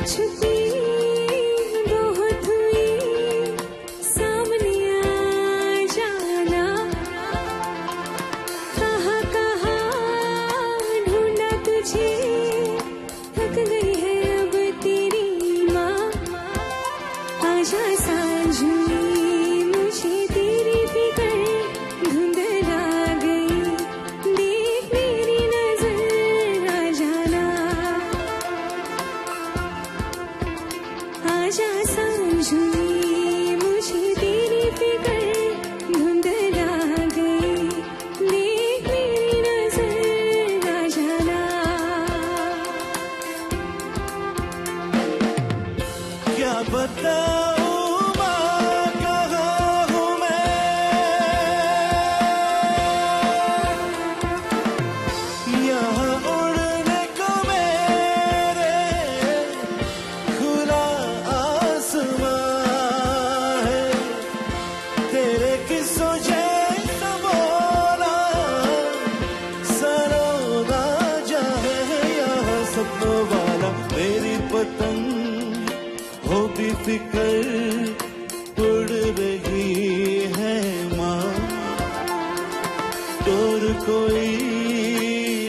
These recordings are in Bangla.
छुपी बहुत हुई सामने आ जाना, कहाँ कहाँ ढूंढा तुझे, थक गई है अब तेरी माँ। आजा सांझ हुई मुझे तेरी फिक्र धुंधला गई, देख मेरी नजर आ जाना। आजा सांझ हुई मुझे तेरी फिक्र धुंधला गई, देख मेरी नजर आ जाना। क्या बताऊं माँ कहाँ हूँ मैं, यहाँ उड़ने को मेरे खुला आसमां है, तेरे किस्सों जैसा बोला सरोना जाए यहाँ सपनों वाला। मेरी पतंग हो भी फिक्र उड़ रही है माँ, डोर कोई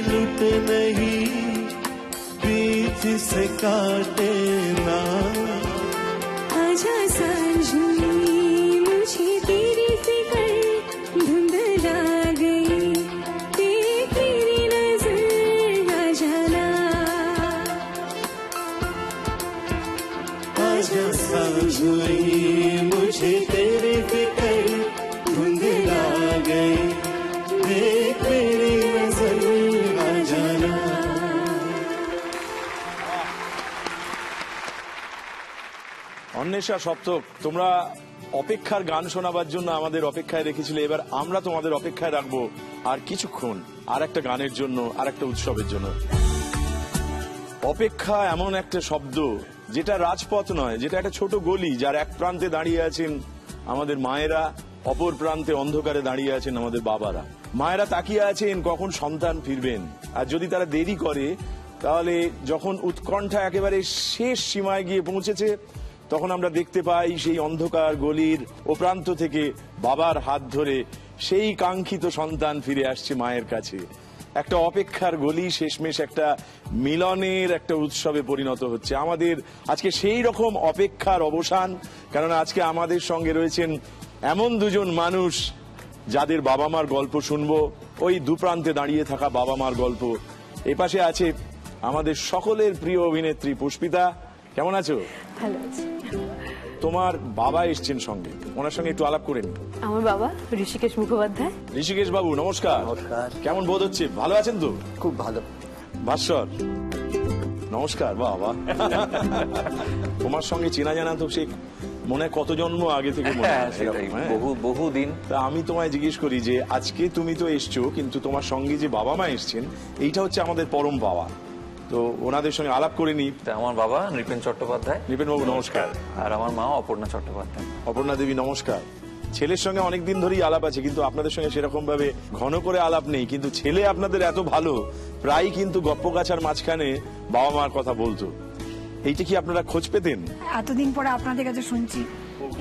लुट नहीं बीच से काटे ना। आजा सांझ हुई मुझे तेरी फिक्र धुंधला गई, देख तेरी नजर आ जाना। आजा सांझ हुई मुझे तेरी फिक्र धुंधला गई, देख मेरी नजर आ जाना। অন্বেষা সপ্তক, তোমরা অপেক্ষার গান শোনাবার জন্য আমাদের অপেক্ষায় রেখেছিলে, এবার আমরা তোমাদের অপেক্ষায় রাখবো আর কিছুক্ষণ, আর একটা গানের জন্য, আর একটা উৎসবের জন্য। অপেক্ষা এমন একটা শব্দ যেটা রাজপথ নয়, যেটা একটা ছোট গলি, যার এক প্রান্তে দাঁড়িয়ে আছেন আমাদের মায়েরা, অপর প্রান্তে অন্ধকারে দাঁড়িয়ে আছেন আমাদের বাবারা। মায়েরা তাকিয়ে আছেন কখন সন্তান ফিরবেন, আর যদি তারা দেরি করে তাহলে যখন উৎকণ্ঠা একেবারে শেষ সীমায় গিয়ে পৌঁছেছে, তখন আমরা দেখতে পাই সেই অন্ধকার গলির ও প্রান্ত থেকে বাবার হাত ধরে সেই কাঙ্ক্ষিত সন্তান ফিরে আসছে মায়ের কাছে। একটা অপেক্ষার গলি শেষমেশ একটা মিলনের একটা উৎসবে পরিণত হচ্ছে। আমাদের আজকে সেই রকম অপেক্ষার অবসান, কারণ আজকে আমাদের সঙ্গে রয়েছেন এমন দুজন মানুষ যাদের বাবা মার গল্প শুনবো, ওই দুপ্রান্তে দাঁড়িয়ে থাকা বাবা মার গল্প। এপাশে আছে আমাদের সকলের প্রিয় অভিনেত্রী পুষ্পিতা। কেমন আছো? ভালো আছি। তোমার বাবা এসছেন সঙ্গে, ওনার সঙ্গে একটু আলাপ করে নি। আমার বাবা ঋষিকেশ মুখোপাধ্যায়। ঋষিকেশ বাবু নমস্কার। নমস্কার। কেমন বোধ হচ্ছে? ভালো আছেন তো? খুব ভালো। ভাস্কর নমস্কার। বাবা তোমার সঙ্গে চেনা জানা তো সে মনে হয় কত জন্ম আগে থেকে মনে হয়, এরকম, হ্যাঁ? বহু দিন। তা আমি তোমায় জিজ্ঞেস করি যে আজকে তুমি তো এসছো, কিন্তু তোমার সঙ্গে যে বাবা মা এসছেন এইটা হচ্ছে আমাদের পরম পাওয়া, তো ওনাদের সঙ্গে আলাপ করে নি। আমার বাবা নৃপেন চট্টোপাধ্যায়। নৃপেন বাবু নমস্কার। আর আমার মা অপর্ণা চট্টোপাধ্যায়। অপর্ণা দেবী নমস্কার। ছেলের সঙ্গে অনেকদিন ধরেই আলাপ আছে, কিন্তু আপনাদের সঙ্গে সেরকম ভাবে ঘন করে আলাপ নেই, কিন্তু ছেলে আপনাদের এত ভালো, প্রায় কিন্তু গপ্পগাছার মাঝখানে বাবা মার কথা বলতো। এইটা কি আপনারা খোঁজ পেতেন? এতদিন পরে আপনাদের কাছে শুনছি,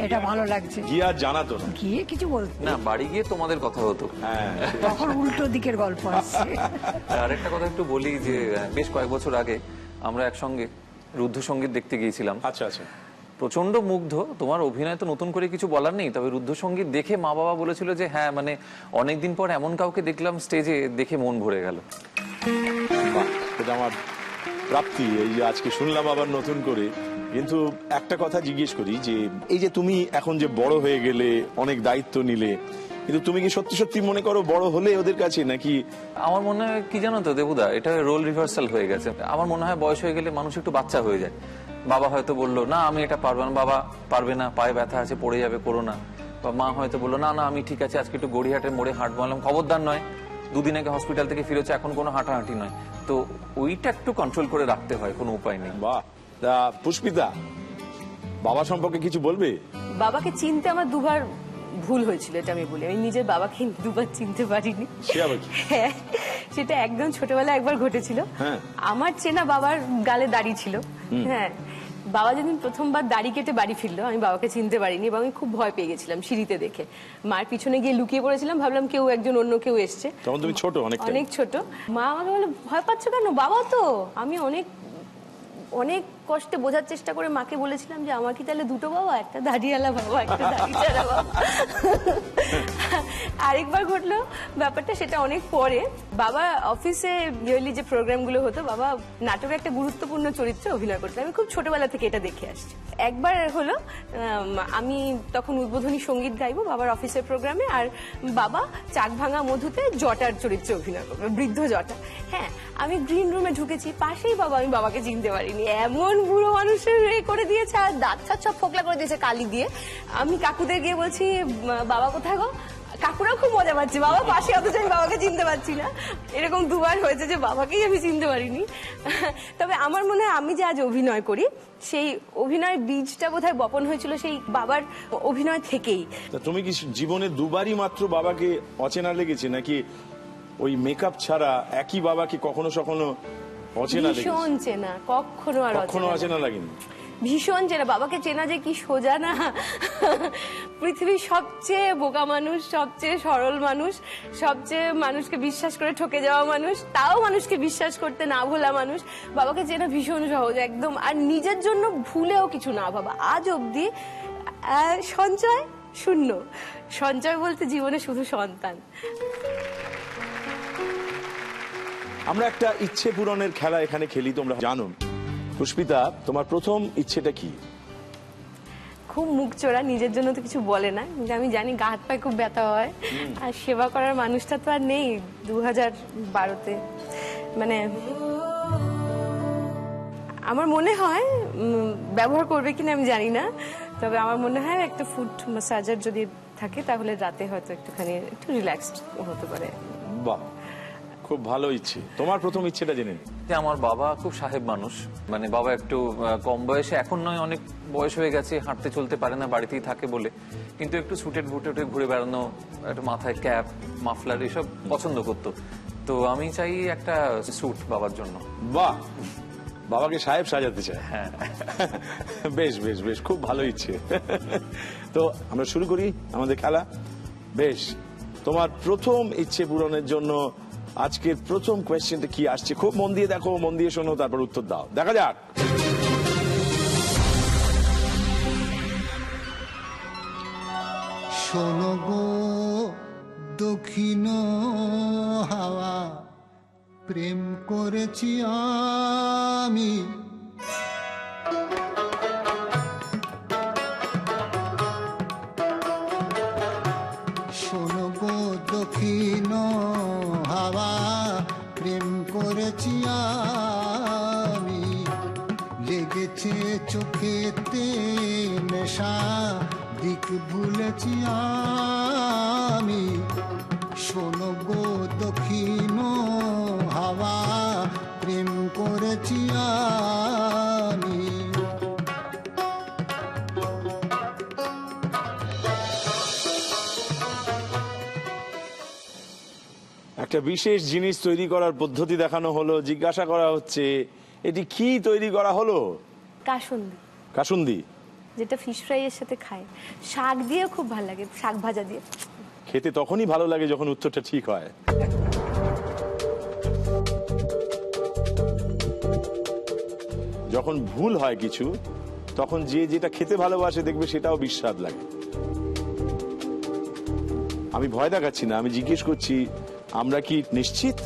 এটা ভালো লাগছে। গিয়ে আর জানাতো না? গিয়ে কিছু বলতো না, বাড়ি গিয়ে তোমাদের কথা হতো। হ্যাঁ, তখন উল্টো দিকের গল্প আসছে। আর একটা কথা একটু বলি যে বেশ কয়েক বছর আগে আমরা একসঙ্গে রুদ্ধ সঙ্গীত দেখতে গিয়েছিলাম। আচ্ছা আচ্ছা। প্রচন্ড মুগ্ধ। তোমার অভিনয় তো নতুন করে কিছু বলার নেই, তবে রুদ্ধ সঙ্গীত দেখে মা বাবা বলেছিল যে হ্যাঁ, মানে অনেকদিন পর এমন কাউকে দেখলাম স্টেজে, দেখে মন ভরে গেল। বাহ, এটা আমার প্রাপ্তি, এই যে আজকে শুনলাম আবার নতুন করে। কিন্তু একটা কথা জিজ্ঞেস করি, যে এই যে তুমি এখন যে বড় হয়ে গেলে, অনেক দায়িত্ব নিলে, কিন্তু তুমি কি সত্যি সত্যি মনে করো বড় হলে ওদের কাছে, নাকি? আমার মনে হয় কি জানো তো দেবুদা, এটা রোল রিভার্সাল হয়ে গেছে। আমার মনে হয় বয়স হয়ে গেলে মানুষ একটু বাচ্চা হয়ে যায়। বাবা হয়তো বললো না আমি এটা পারবো না, বাবা পারবে না, পায়ে ব্যথা আছে, পড়ে যাবে, করো না। বা মা হয়তো বললো না না আমি ঠিক আছে, আজকে একটু গড়িয়াহাটের মোড়ে হাঁটবো। বললাম খবরদার নয়, দুদিন আগে হসপিটাল থেকে ফিরেছে, এখন কোনো হাঁটাহাঁটি নয়। তো ওইটা একটু কন্ট্রোল করে রাখতে হয়, কোনো উপায় নেই। বাহ। তা পুষ্পিতা, বাবা সম্পর্কে কিছু বলবে? বাবাকে চিনতে আমার দুবার ভুল হয়েছিল, এটা আমি বলি। আমি নিজের বাবাকে দুবার চিনতে পারিনি। হ্যাঁ, সেটা একদম ছোটবেলায় একবার ঘটেছিল। হ্যাঁ। আমার চেনা বাবার গালে দাড়ি ছিল। হ্যাঁ, বাবা যেদিন প্রথমবার দাড়ি কেটে বাড়ি ফিরলো, আমি বাবাকে চিনতে পারিনি এবং আমি খুব ভয় পেয়ে গেছিলাম সিঁড়িতে দেখে। মায়ের পিছনে গিয়ে লুকিয়ে পড়েছিলাম, ভাবলাম কেউ একজন অন্য কেউ এসছে। তখন তুমি ছোট, অনেক ছোট। মা আমাকে বলে, ভয় পাচ্ছ কেন, বাবা তো। আমি অনেক কষ্টে বোঝার চেষ্টা করে মাকে বলেছিলাম যে আমার কি তাহলে দুটো বাবা, একটা দাড়িওয়ালা বাবা, একটা দাড়ি ছাড়া বাবা। আরেকবার ঘটলো ব্যাপারটা, সেটা অনেক পরে। বাবা অফিসে ইয়ারলি যে প্রোগ্রামগুলো হতো, বাবা নাটকে একটা গুরুত্বপূর্ণ চরিত্রে অভিনয় করতো। আমি খুব ছোটবেলা থেকে এটা দেখে আসছি। একবার হলো আমি তখন উদ্বোধনী সঙ্গীত গাইবো বাবার অফিসের প্রোগ্রামে, আর বাবা চাক ভাঙা মধুতে জটার চরিত্রে অভিনয় করবে, বৃদ্ধ জটা। হ্যাঁ, আমি গ্রিন রুমে ঢুকেছি, পাশেই বাবা। আমি বাবাকে চিনতে পারিনি, এমন বুড়ো মানুষের করে দিয়েছে, আর দাঁত সব ফোকলা করে দিয়েছে কালি দিয়ে। আমি কাকুদের গিয়ে বলছি, বাবা কোথায় গো? কাকুরাও খুব মজা পাচ্ছে, বাবা পাশে, অথচ আমি বাবাকে চিনতে পারছি না। এরকম দুবার হয়েছে যে বাবাকেই আমি চিনতে পারিনি। তবে আমার মনে হয় আমি যে আজ অভিনয় করি, সেই অভিনয়ের বীজটা বোধহয় বপন হয়েছিল সেই বাবার অভিনয় থেকেই। তুমি কি জীবনে দুবারই মাত্র বাবাকে অচেনা লেগেছে, নাকি ওই মেকআপ ছাড়া একই বাবাকে কখনো কখনো অচেনা লেগেছে? ভীষণ চেনা, কখনো আর অচেনা লাগেনি। ভীষণ চেনা। বাবাকে চেনা যে কি সোজা না। পৃথিবীর সবচেয়ে বোকা মানুষ, সবচেয়ে সরল মানুষ, সবচেয়ে মানুষকে বিশ্বাস করে ঠকে যাওয়া মানুষ, তাও মানুষকে বিশ্বাস করতে না ভোলা মানুষ। বাবাকে চেনা ভীষণ সহজ একদম। আর নিজের জন্য ভুলেও কিছু না ভাবা। আজ অবধি সঞ্চয় শূন্য। সঞ্চয় বলতে জীবনে শুধু সন্তান। আমরা একটা ইচ্ছে পূরণের খেলা এখানে খেলি, তোমরা জানো। পুষ্পিতা, তোমার প্রথম ইচ্ছেটা কি? খুব মুখ চোরা, নিজের জন্য তো কিছু বলে না, কিন্তু আমি জানি গা হাত পায়ে খুব ব্যথা হয়। আর সেবা করার মানুষটা তো আর নেই 2012-তে। মানে আমার মনে হয়, ব্যবহার করবে কিনা আমি জানি না, তবে আমার মনে হয় একটা ফুট ম্যাসাজার যদি থাকে তাহলে রাতে হয়তো একটুখানি একটু রিল্যাক্সড হতে পারে। বাহ, খুব ভালো ইচ্ছে। তোমার প্রথম ইচ্ছেটা জেনে নিই। যে আমার বাবা খুব সাহেব মানুষ, মানে বাবা একটু কম বয়সে, এখন নয় অনেক বয়স হয়ে গেছে, হাঁটতে চলতে পারে না, বাড়িতেই থাকে বলে, কিন্তু একটু সুটেড বুটেটে ঘুরে বেড়ানো, একটু মাথায় ক্যাপ মাফলার এসব পছন্দ করতো। তো আমি চাই একটা স্যুট বাবার জন্য। বাহ, বাবাকে সাহেব সাজাতে চায়। হ্যাঁ, বেশ বেশ বেশ, খুব ভালো ইচ্ছে। তো আমরা শুরু করি আমাদের খেলা। বেশ, তোমার প্রথম ইচ্ছে পূরণের জন্য আজকের প্রথম কোয়েশ্চেনটা কি আসছে, খুব মন দিয়ে দেখো, মন দিয়ে শোনো, তারপর উত্তর দাও। দেখা যাক। শোনো গো দক্ষিণ হাওয়া, প্রেম করেছি আমি, শোনো গো দক্ষিণ হাওয়া, প্রেম করেছি আমি, লেগেছে চোখেতে নেশা, দিক ভুলেছি আমি, শোনো গো দক্ষিণ হাওয়া, প্রেম করেছি আমি। একটা বিশেষ জিনিস তৈরি করার পদ্ধতি দেখানো হলো, জিজ্ঞাসা করা হচ্ছে এটি কি তৈরি করা হলো? কাসুন্দি। কাসুন্দি, যেটা ফিশ ফ্রাই এর সাথে খায়, শাক দিয়েও খুব ভালো লাগে, শাক ভাজা দিয়ে। খেতে তখনই ভালো লাগে যখন উত্তরটা ঠিক হয়। যখন ভুল হয় কিছু, তখন যে যেটা খেতে ভালোবাসে দেখবে সেটাও বিস্বাদ লাগে। আমি ভয় দেখাচ্ছি না, আমি জিজ্ঞেস করছি আমরা কি নিশ্চিত?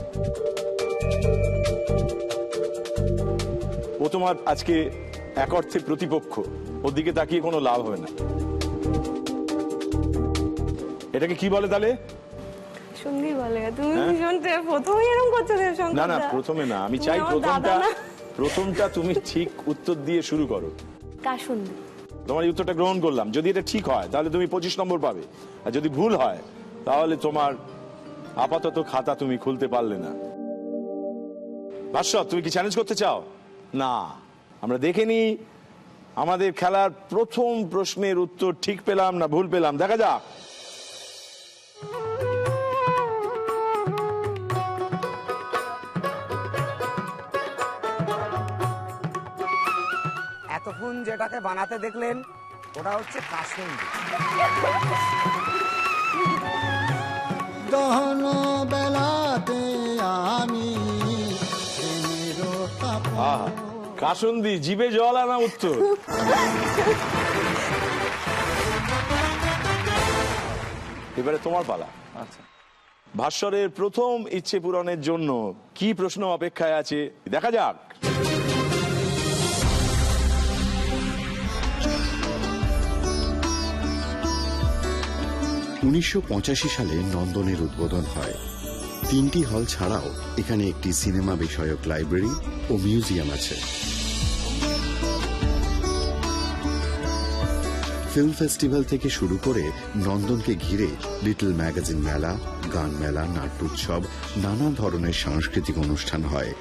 ও তোমার আজকে এক অর্থে প্রতিপক্ষ, ওর দিকে তাকিয়ে কোনো লাভ হবে না। এটাকে কি বলে তাহলে? সঙ্গী বলে। তুমি ভীষণ প্রথমে এরকম করছো দেবশঙ্কর। না না, প্রথমে না, আমি চাই প্রথমটা তুমি ঠিক উত্তর দিয়ে শুরু করো। কাসুন্দি। তোমার এই উত্তরটা গ্রহণ করলাম। যদি এটা ঠিক হয় তাহলে তুমি 25 নম্বর পাবে, আর যদি ভুল হয় তাহলে তোমার আপাতত খাতা তুমি খুলতে পারলে না। ভাস্বর, তুমি কি চ্যালেঞ্জ করতে চাও? না, আমরা দেখে নি আমাদের খেলার প্রথম প্রশ্নের উত্তর ঠিক পেলাম না ভুল পেলাম। দেখা যাক। এতক্ষণ এখন যেটাকে বানাতে দেখলেন ওটা হচ্ছে কাসুন্দি। দহন বেলাতে আমি প্রেমেরও তাপন। আহা, কাসুন্দি, জিভে জল আনা উত্তর। এবারে তোমার পালা। আচ্ছা, ভাস্বরের প্রথম ইচ্ছে পূরণের জন্য কি প্রশ্ন অপেক্ষায় আছে দেখা যাক। উনিশশো সালে নন্দনের উদ্বোধন হয়। 3টি হল ছাড়াও এখানে একটি সিনেমা বিষয়ক লাইব্রেরি ও মিউজিয়াম আছে। ফিল্ম ফেস্টিভ্যাল থেকে শুরু করে নন্দনকে ঘিরে লিটল ম্যাগাজিন মেলা, গান মেলা, নাট্যোৎসব, নানা ধরনের সাংস্কৃতিক অনুষ্ঠান হয়।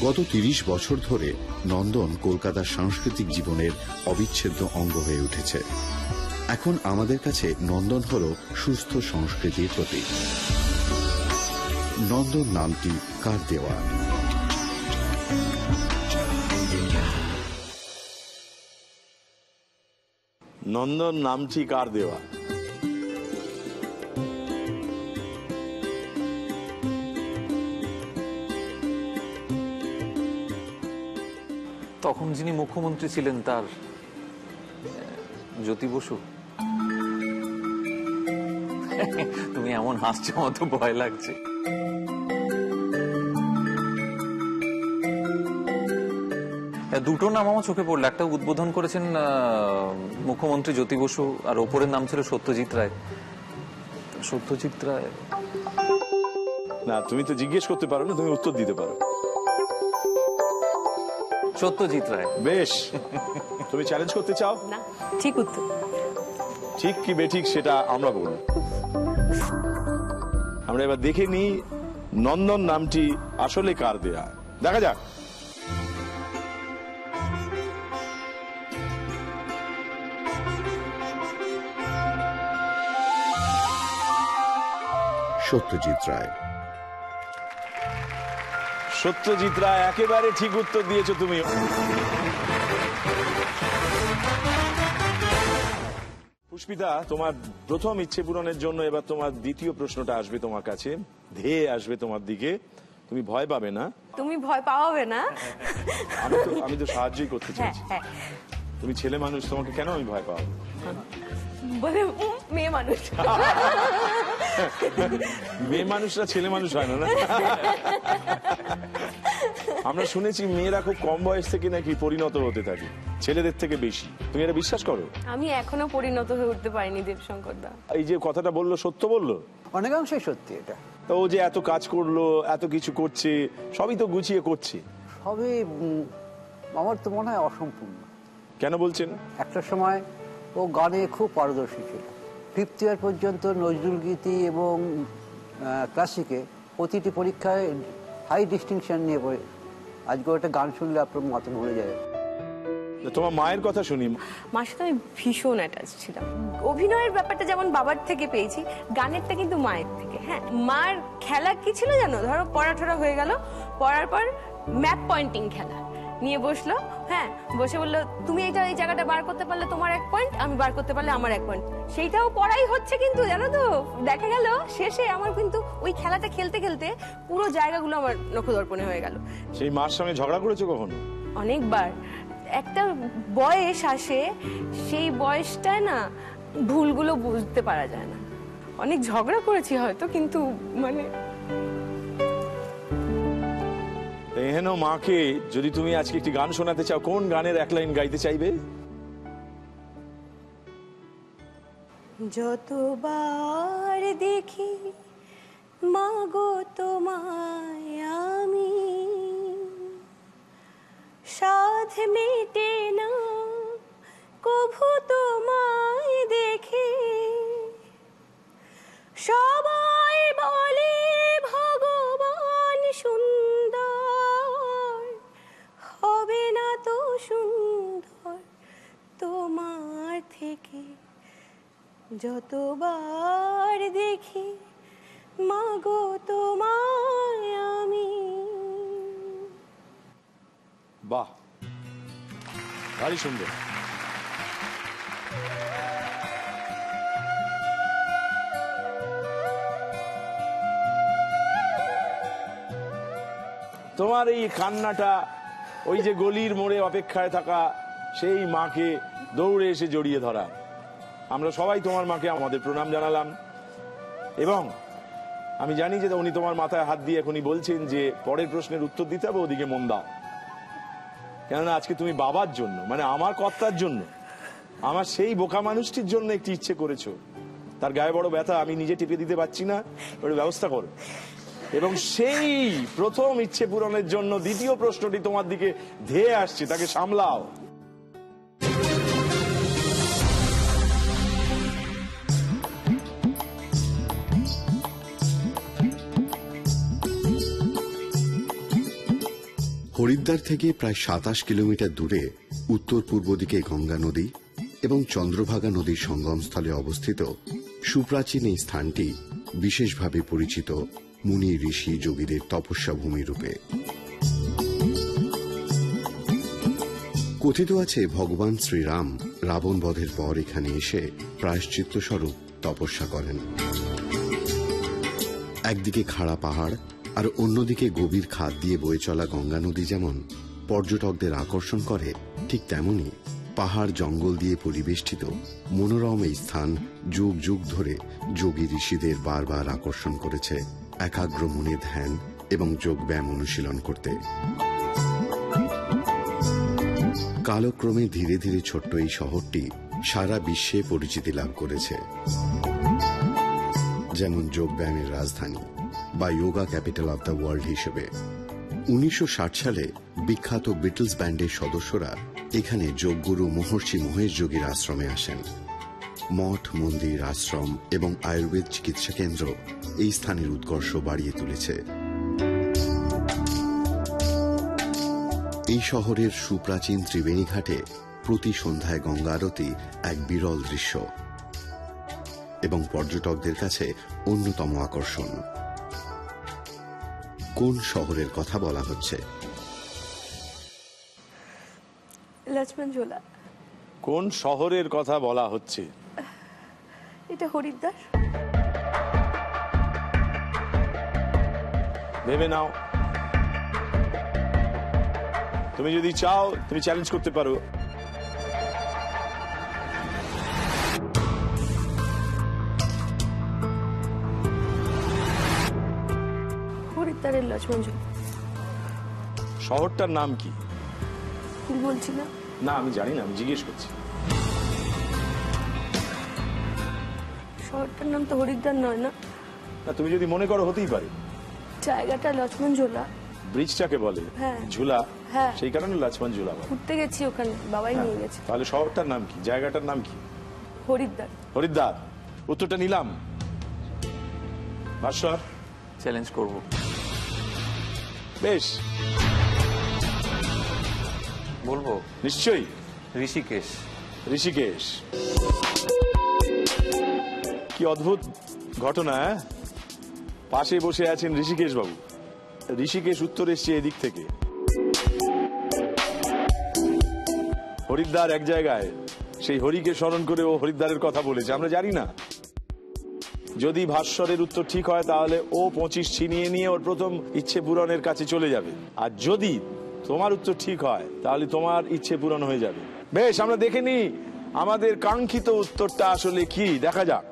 গত 30 বছর ধরে নন্দন কলকাতার সাংস্কৃতিক জীবনের অবিচ্ছেদ্য অঙ্গ হয়ে উঠেছে। এখন আমাদের কাছে নন্দন হল সুস্থ সংস্কৃতির প্রতীক। নন্দন নামটি কার দেওয়া? নন্দন নামটি কার দেওয়া? তখন যিনি মুখ্যমন্ত্রী ছিলেন তার জ্যোতি বসু। তুমি এমন হাসছো, আমার তো ভয় লাগছে। দুটো নাম আমার চোখে পড়লো। একটা উদ্বোধন করেছেন মুখ্যমন্ত্রী জ্যোতি বসু, আর ওপরের নাম ছিল সত্যজিৎ রায়। সত্যজিৎ রায় না, তুমি তো জিজ্ঞেস করতে পারো না, তুমি উত্তর দিতে পারো। সত্যজিৎ রায়। বেশ, তুমি চ্যালেঞ্জ করতে চাও? না, ঠিক উত্তর। ঠিক কি বেঠিক সেটা আমরা বলব। আমরা এবার দেখে নিই নন্দন নামটি আসলে কার দেয়া। দেখা যাক। সত্যজিৎ রায়। সত্যজিৎ রায়, একেবারে ঠিক উত্তর দিয়েছো তুমি। পুষ্পিতা, তোমার প্রথম ইচ্ছে পূরণের জন্য এবার তোমার দ্বিতীয় প্রশ্নটা আসবে তোমার কাছে, ধেয়ে আসবে তোমার দিকে। তুমি ভয় পাবে না। তুমি ভয় পাওয়াবে না। আমি তো সাহায্যই করতে হ্যাঁ চাইছি। হ্যাঁ, তুমি ছেলে মানুষ, তোমাকে কেন আমি ভয় পাবো? বলে মেয়ে মানুষ। মেয়ে মানুষরা ছেলে মানুষ হয় না, না? আমরা শুনেছি মেয়েরা খুব কম বয়স থেকে নাকি পরিণত হতে থাকে ছেলেদের থেকে বেশি। তুমি এটা বিশ্বাস করো? আমি এখনো পরিণত হয়ে উঠতে পারিনি দেবশঙ্কর দা। এই যে কথাটা বললো সত্য বললো? অনেকাংশই সত্যি এটা। তো ও যে এত কাজ করলো, এত কিছু করছে, সবই তো গুছিয়ে করছে। সবই আমার তো মনে হয় অসম্পূর্ণ। কেন বলছেন? একটা সময় ও গানে খুব পারদর্শী ছিল। 5th ইয়ার পর্যন্ত নজরুল গীতি এবং ক্লাসিকে প্রতিটি পরীক্ষায় হাই ডিস্টিংশন নিয়ে পড়ে। আজকে একটা গান শুনলে আপনার মাথা ঘুরে যায়। তোমার মায়ের কথা শুনি। মার সাথে আমি ভীষণ অ্যাটাচ ছিলাম। অভিনয়ের ব্যাপারটা যেমন বাবার থেকে পেয়েছি, গানেরটা কিন্তু মায়ের থেকে। হ্যাঁ, মার খেলা কি ছিল জানো? ধরো পড়াঠরা হয়ে গেল, পড়ার পর ম্যাপ পয়েন্টিং খেলা নিয়ে বসলো। হ্যাঁ, বসে বললো তুমি এই জায়গাটা বার করতে পারলে তোমার 1 পয়েন্ট, আমি বার করতে পারলে আমার 1 পয়েন্ট। সেইটাও পড়াই হচ্ছে, কিন্তু জানো তো দেখা গেল শেষে আমার কিন্তু ওই খেলাটা খেলতে খেলতে পুরো জায়গাগুলো আমার নখদর্পণে হয়ে গেল। সেই মার সঙ্গে ঝগড়া করেছো কখনো? অনেকবার। একটা বয়স আসে, সেই বয়সটায় না ভুলগুলো বুঝতে পারা যায় না। অনেক ঝগড়া করেছি হয়তো, কিন্তু মানে এহেন মাকে যদি তুমি আজকে একটি গান শোনাতে চাও, কোন গানের 1 লাইন গাইতে চাইবে? যতবার দেখি মাগো তোমায় আমি, সাধ মেটে না কভু তোমায় দেখে। সবাই বলে ভগবান সুন্দর, হবে না তো সুন্দর তোমার থেকে। যতবার দেখি মাগো তোমায় আমি। বাহ, ভারী সুন্দর। তোমার এই কান্নাটা, ওই যে গলির মোড়ে অপেক্ষায় থাকা সেই মাকে দৌড়ে এসে জড়িয়ে ধরা, আমরা সবাই তোমার মাকে আমাদের প্রণাম জানালাম। এবং আমি জানি যে উনি তোমার মাথায় হাত দিয়ে এখনই বলছেন যে পরের প্রশ্নের উত্তর দিতে হবে, ওদিকে মন দাও। কেননা আজকে তুমি বাবার জন্য, মানে আমার কর্তার জন্য, আমার সেই বোকা মানুষটির জন্য একটি ইচ্ছে করেছো। তার গায়ে বড় ব্যথা, আমি নিজে টিপে দিতে পারছি না, ওর ব্যবস্থা করো। এবং সেই প্রথম ইচ্ছে পূরণের জন্য দ্বিতীয় প্রশ্নটি তোমার দিকে ধেয়ে আসছে, তাকে সামলাও। হরিদ্বার থেকে প্রায় 27 কিলোমিটার দূরে উত্তর পূর্ব দিকে গঙ্গা নদী এবং চন্দ্রভাগা নদীর সঙ্গমস্থলে অবস্থিত সুপ্রাচীন এই স্থানটি বিশেষভাবে পরিচিত মুনি ঋষি যোগীদের তপস্যা ভূমি রূপে। কথিত আছে ভগবান শ্রীরাম রাবণ বধের পর এখানে এসে প্রায়শ্চিত্ত স্বরূপ তপস্যা করেন। একদিকে খাড়া পাহাড় আর অন্যদিকে গভীর খাদ দিয়ে বয়ে চলা গঙ্গা নদী যেমন পর্যটকদের আকর্ষণ করে, ঠিক তেমনি পাহাড় জঙ্গল দিয়ে পরিবেষ্টিত মনোরম এই স্থান যুগ যুগ ধরে যোগী ঋষিদের বারবার আকর্ষণ করেছে একাগ্র মনে ধ্যান এবং যোগব্যায়াম অনুশীলন করতে। কালক্রমে ধীরে ধীরে ছোট্ট এই শহরটি সারা বিশ্বে পরিচিতি লাভ করেছে, যেমন যোগব্যায়ামের রাজধানী বা yoga capital of the world হিসেবে। 1960 সালে বিখ্যাত বিটলস ব্যান্ডের সদস্যরা এখানে যোগগুরু মহর্ষি মহেশ যোগীর আশ্রমে আসেন। মঠ, মন্দির, আশ্রম এবং আয়ুর্বেদ চিকিৎসা কেন্দ্র এই স্থানের উৎকর্ষ বাড়িয়ে তুলেছে। এই শহরের সুপ্রাচীন ত্রিবেণী ঘাটে প্রতি সন্ধ্যায় গঙ্গা আরতি এক বিরল দৃশ্য এবং পর্যটকদের কাছে অন্যতম আকর্ষণ। কোন শহরের কথা বলা হচ্ছে? লক্ষ্মণ ঝোলা। কোন শহরের কথা বলা হচ্ছে? এটা হরিদ্বার। ভেবে নাও, তুমি যদি চাও তুমি চ্যালেঞ্জ করতে পারো। হরিদ্বারের লক্ষ্মণ ঝোলা। শহরটার নাম কি? বলছি না। না, আমি জানি না, আমি জিজ্ঞেস করছি। শহরটার নাম তো হরিদ্বার নয় না? না, তুমি যদি মনে করো হতেই পারে। জায়গাটা লক্ষ্মণ ঝোলা। ব্রিজটাকে বলে হ্যাঁ। ঝুলা, হ্যাঁ। সেই কারণে লক্ষ্মণ ঝুলা বলে। ঘুরতে গেছি ওখানে, বাবাই নিয়ে গেছে। তাহলে শহরটার নাম কি, জায়গাটার নাম কি? হরিদ্বার। হরিদ্বার। উত্তরটা নিলাম। ভাস্বর, চ্যালেঞ্জ করব। বেশ, বলবো নিশ্চয়ই। ঋষিকেশ। ঋষিকেশ। কি অদ্ভুত ঘটনা! পাশে বসে আছেন ঋষিকেশ বাবু। ঋষিকেশ উত্তর এসছে এদিক থেকে। হরিদ্বার এক জায়গায়, সেই হরিকে স্মরণ করে ও হরিদ্বারের কথা বলেছে, আমরা জানি না। যদি ভাস্বরের উত্তর ঠিক হয় তাহলে ও 25 ছিনিয়ে নিয়ে ওর প্রথম ইচ্ছে পূরণের কাছে চলে যাবে, আর যদি তোমার উত্তর ঠিক হয় তাহলে তোমার ইচ্ছে পূরণ হয়ে যাবে। বেশ, আমরা দেখে নিই আমাদের কাঙ্ক্ষিত উত্তরটা আসলে কি, দেখা যাক।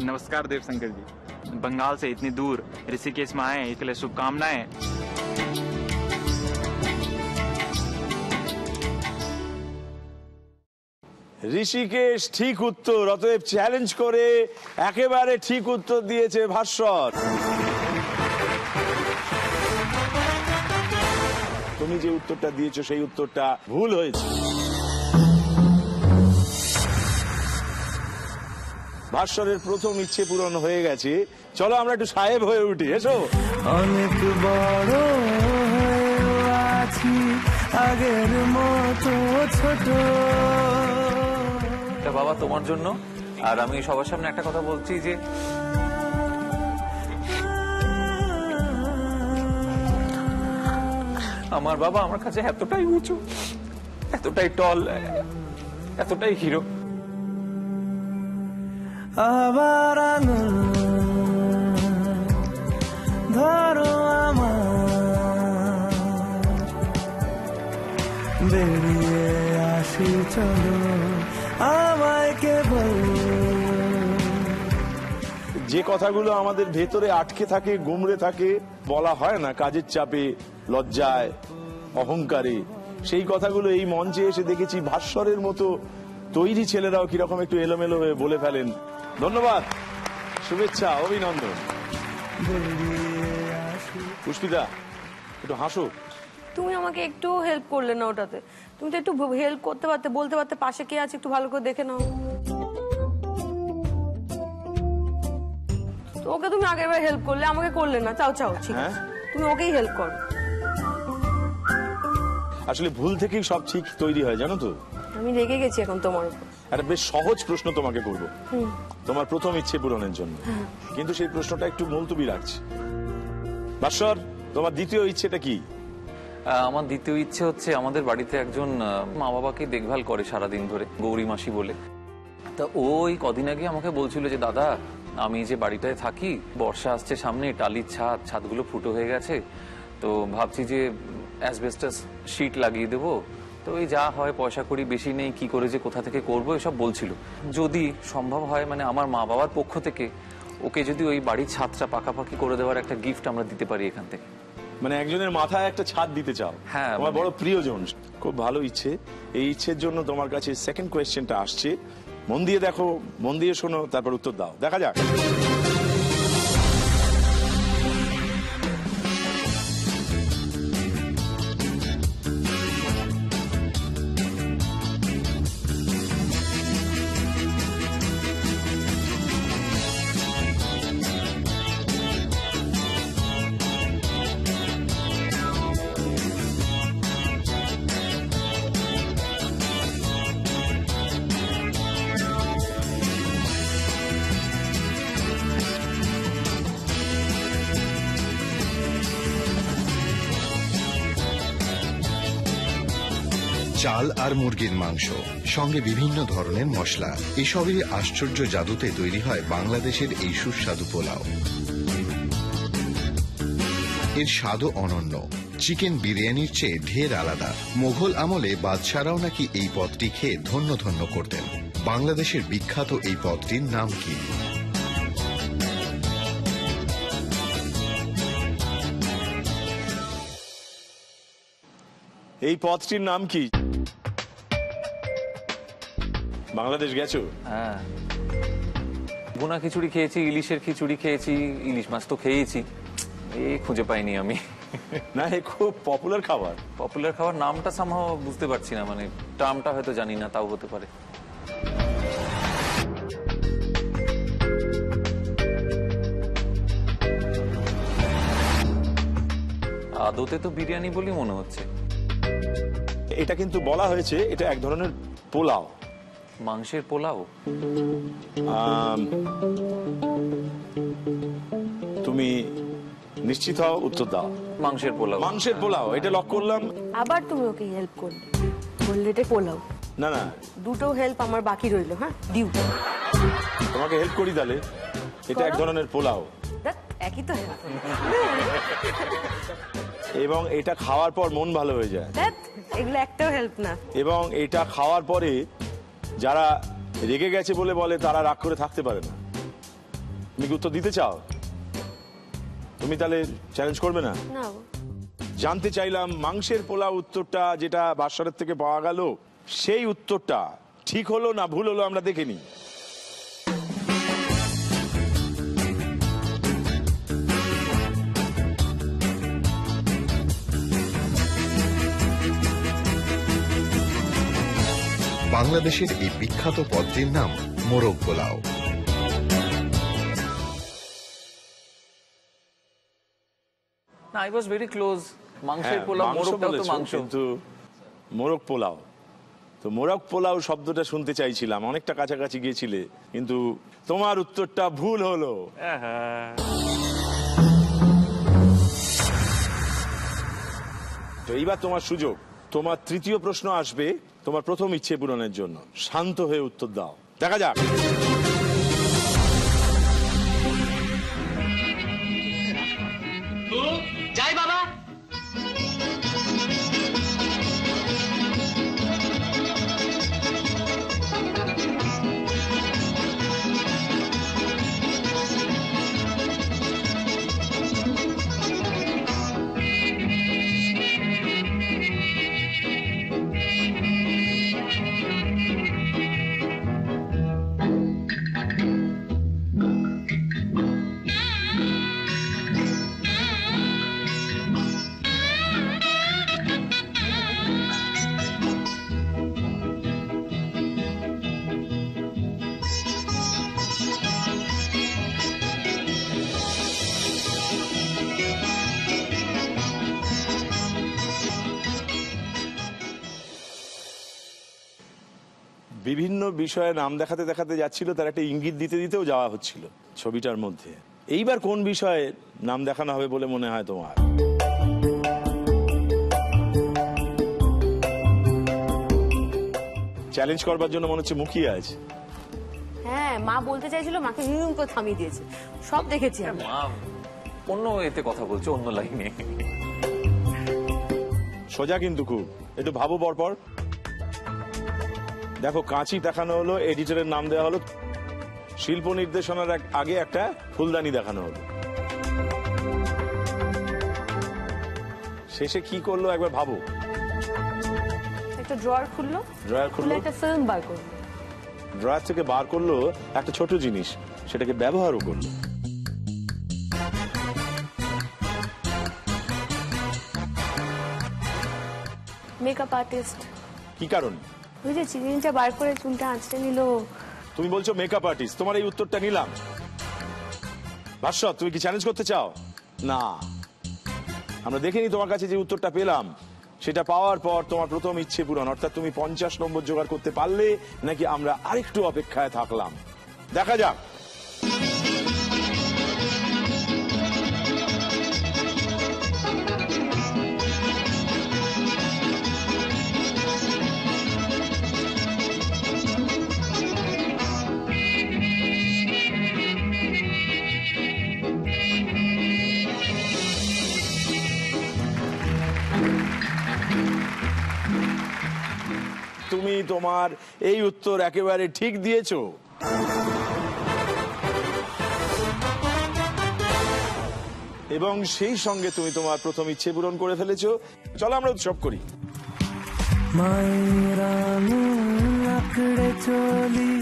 नमस्कार देवशंकर जी, बंगाल से इतनी दूर ऋषिकेश में आए इसके लिए शुभकामनाएं। ঋষিকেশ ঠিক উত্তর, অতএব চ্যালেঞ্জ করে একেবারে ঠিক উত্তর দিয়েছে ভাস্বর। তুমি যে উত্তরটা দিয়েছো সেই উত্তরটা ভুল হয়েছে। ভাস্বরের প্রথম ইচ্ছে পূরণ হয়ে গেছে। চলো আমরা একটু সাহেব হয়ে উঠি, এসো। অনেক বড় আছি আগের মতো ছোট। এটা বাবা তোমার জন্য। আর আমি সবার সামনে একটা কথা বলছি যে আমার বাবা আমার কাছে এতটাই উঁচু, এতটাই টল, এতটাই হিরো। আবার আঙুল ধরো আমার, বেরিয়ে আসি চলো আমায় কেবল। যে কথাগুলো আমাদের ভেতরে আটকে থাকে, গুমড়ে থাকে, বলা হয় না কাজের চাপে, লজ্জায়, অহংকারে, সেই কথাগুলো এই মঞ্চে এসে দেখেছি ভাস্বরের মতো তৈরি ছেলেরাও কিরকম একটু এলোমেলো হয়ে বলে ফেলেন। ধন্যবাদ, শুভেচ্ছা, অভিনন্দন। পুষ্পিতা, একটু হাসো। তুমি আমাকে একটু হেল্প করলে না ওটাতে, তুমি তো একটু হেল্প করতে পারতে, বলতে পারতে পাশে কে আছে একটু ভালো করে দেখে নাও। তো ওকে তুমি আগের বার হেল্প করলে, আমাকে করলে না। চাও চাও, ঠিক আছে, তুমি ওকেই হেল্প করো। আসলে ভুল থেকেই সব ঠিক তৈরি হয়, জানো তো। আমি রেগে গেছি এখন তোমার উপর। একটা বেশ সহজ প্রশ্ন তোমাকে করব, তোমার প্রথম ইচ্ছে পূরণের জন্য, কিন্তু সেই প্রশ্নটা একটু মুলতবি রাখছি। ভাস্বর, তোমার দ্বিতীয় ইচ্ছেটা কি? আমার দ্বিতীয় ইচ্ছে হচ্ছে, আমাদের বাড়িতে একজন মা বাবাকে দেখভাল করে সারাদিন ধরে, গৌরী মাসি বলে। তা ওই কদিন আগে আমাকে বলছিল যে দাদা, আমি যে বাড়িটায় থাকি, বর্ষা আসছে সামনে, টালির ছাদগুলো ফুটো হয়ে গেছে, তো ভাবছি যে অ্যাসবেস্টাস শীট লাগিয়ে দেবো। তো এই যা হয়, পয়সা করি বেশি নেই, কি করে যে কোথা থেকে করবো এসব বলছিল। যদি সম্ভব হয়, মানে আমার মা বাবার পক্ষ থেকে ওকে যদি ওই বাড়ির ছাদটা পাকাপাকি করে দেওয়ার একটা গিফট আমরা দিতে পারি এখান থেকে। মানে একজনের মাথায় একটা ছাদ দিতে চাও? হ্যাঁ, তোমার বড় প্রিয়জন। খুব ভালো ইচ্ছে। এই ইচ্ছের জন্য তোমার কাছে সেকেন্ড কোয়েশ্চেনটা আসছে, মন দিয়ে দেখো, মন দিয়ে শোনো, তারপর উত্তর দাও। দেখা যাক। চাল আর মুরগির মাংস, সঙ্গে বিভিন্ন ধরনের মশলা, এসবের আশ্চর্য জাদুতে তৈরি হয় বাংলাদেশের এই সুস্বাদু পোলাও। এর স্বাদও অনন্য, চিকেন বিরিয়ানির চেয়ে ঢের আলাদা। মোগল আমলে বাদশারাও নাকি এই পদটি খেয়ে ধন্য ধন্য করতেন। বাংলাদেশের বিখ্যাত এই পদটির নাম কি? এই পদটির নাম কি? বাংলাদেশ গেছো? হ্যাঁ, ভুনা খিচুড়ি খেয়েছি, ইলিশের খিচুড়ি খেয়েছি, ইলিশ মাছ তো খেয়েছি, খুঁজে পাইনি আমি। না, খুব পপুলার খাবার। পপুলার খাবার নামটা সামহাও বুঝতে পারছি না, মানে টার্মটা হয়তো জানি না, তাও হতে পারে। আদতে তো বিরিয়ানি বলি মনে হচ্ছে। এটা কিন্তু বলা হয়েছে এটা এক ধরনের পোলাও। মাংসের পোলাও? তুমি নিশ্চিত হও, উত্তর দাও। মাংসের পোলাও। মাংসের পোলাও, এটা লক করলাম। আবার তুমি ওকে হেল্প করলে, বললে এটা পোলাও। না না, দুটো হেল্প আমার বাকি রইলো। হ্যাঁ, ডিউ। তোমাকে হেল্প করি তাহলে। এটা এক ধরনের পোলাও, একই তো হেল্প। এবং এটা খাওয়ার পর মন ভালো হয়ে যায়। এগুলো একটাও হেল্প না। এবং এটা খাওয়ার পরে যারা রেগে গেছে বলে বলে, তারা রাগ করে থাকতে পারে না। তুমি কি উত্তর দিতে চাও? তুমি তাহলে চ্যালেঞ্জ করবে না? জানতে চাইলাম মাংসের পোলাও উত্তরটা যেটা বাদশারের থেকে পাওয়া গেল, সেই উত্তরটা ঠিক হলো না ভুল হলো আমরা দেখে নিই। বাংলাদেশের এই বিখ্যাত পদটির নাম মোরগ pulao. I was very close, মাংসের পোলাও, মাংস মোরগটাও তো বলেছো, মাংস। কিন্তু মোরগ পোলাও, তো মোরগ পোলাও শব্দটা শুনতে চাইছিলাম, অনেকটা কাছাকাছি গিয়েছিলে, কিন্তু তোমার উত্তরটা ভুল হলো। তো এইবার তোমার সুযোগ, তোমার তৃতীয় প্রশ্ন আসবে তোমার প্রথম ইচ্ছে পূরণের জন্য। শান্ত হয়ে উত্তর দাও, দেখা যাক। যাই বাবা। বিভিন্ন বিষয়ে নাম দেখাতে দেখাতে যাচ্ছিল, তার একটা ইঙ্গিত দিতে দিতেও যাওয়া হচ্ছিল ছবিটার মধ্যে। এইবার কোন বিষয়ে নাম দেখানো হবে বলে মনে হয় তোমার? চ্যালেঞ্জ করবার জন্য মনে হচ্ছে মুখিয়ে আছে। হ্যাঁ, মা বলতে চাইছিল, মাকে হিউম করে থামিয়ে দিয়েছে। সব দেখেছি আমি। মা অন্য এতে কথা বলছে, অন্য লাইনে। সোজা কিন্তু খুব, একটু ভাবো পরপর। দেখো, কাঁচি দেখানো হলো, এডিটরের নাম দেওয়া হলো, শিল্প নির্দেশনার আগে একটা ফুলদানি দেখানো হলো, শেষে কি করলো একবার ভাবো। একটা ড্রয়ার খুললো, ড্রয়ার খুললো, একটা ফিল্ম বার করলো, ড্রয়ার থেকে বার করলো একটা ছোট জিনিস, সেটাকে ব্যবহারও করলো। Makeup artist. কি কারণ? ওই যে চিনিটা বার করে চুলটা আঁচড়ে নিল। তুমি বলছো মেকআপ আর্টিস্ট, তোমার এই উত্তরটা নিলাম। ভাস্বর, তুমি কি চ্যালেঞ্জ করতে চাও? না, আমরা দেখিনি তোমার কাছে যে উত্তরটা পেলাম, সেটা পাওয়ার পর তোমার প্রথম ইচ্ছে পূরণ, অর্থাৎ তুমি 50 নম্বর জোগাড় করতে পারলে নাকি আমরা আরেকটু অপেক্ষায় থাকলাম, দেখা যাক। তুমি তোমার এই উত্তর একেবারে ঠিক দিয়েছো। এবং সেই সঙ্গে তুমি তোমার প্রথম ইচ্ছে পূরণ করে ফেলেছো। চলো আমরা উৎসব করি। মায়ের আঁকড়ে চলি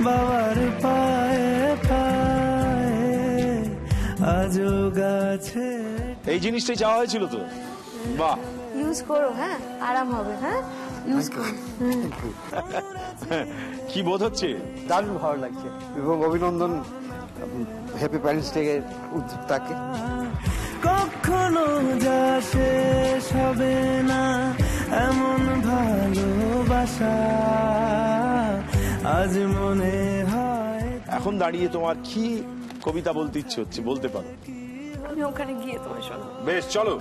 বাবার পায়ে পায়ে, আজও গাছে। এই জিনিসটাই চাওয়া হয়েছিল তো? বাহ, ইউজ করো, হ্যাঁ, আরাম হবে। হ্যাঁ, ইউজ করো। কি বোধ হচ্ছে? দারুণ ভালো লাগছে, এবং অভিনন্দন হ্যাপি প্যারেন্টস ডে এর উদ্যোক্তাকে। কখনো যা শেষ হবে না এমন ভালোবাসা আজ মনে হয়। এখন দাঁড়িয়ে তোমার কি কবিতা বলতে ইচ্ছে হচ্ছে, বলতে পারো। আমি ওখানে গিয়ে তোমার শোনাবো। বেশ, চলো।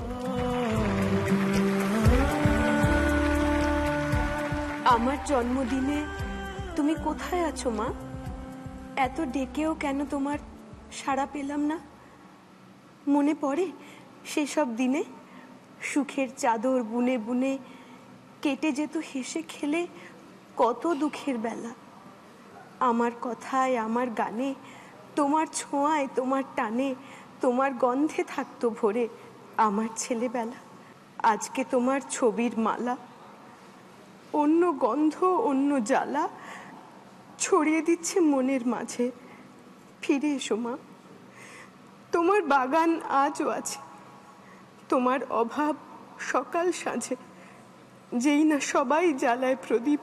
আমার জন্মদিনে তুমি কোথায় আছো মা? এত ডেকেও কেন তোমার সাড়া পেলাম না? মনে পড়ে সেসব দিনে সুখের চাদর বুনে বুনে কেটে যেত হেসে খেলে কত দুঃখের বেলা। আমার কথায়, আমার গানে, তোমার ছোঁয়ায়, তোমার টানে, তোমার গন্ধে থাকতো ভরে আমার ছেলেবেলা। আজকে তোমার ছবির মালা, অন্য গন্ধ, অন্য জ্বালা ছড়িয়ে দিচ্ছে মনের মাঝে। ফিরে এসো মা, তোমার বাগান আজও আছে, তোমার অভাব সকাল সাঁঝে। যেই না সবাই জ্বালায় প্রদীপ,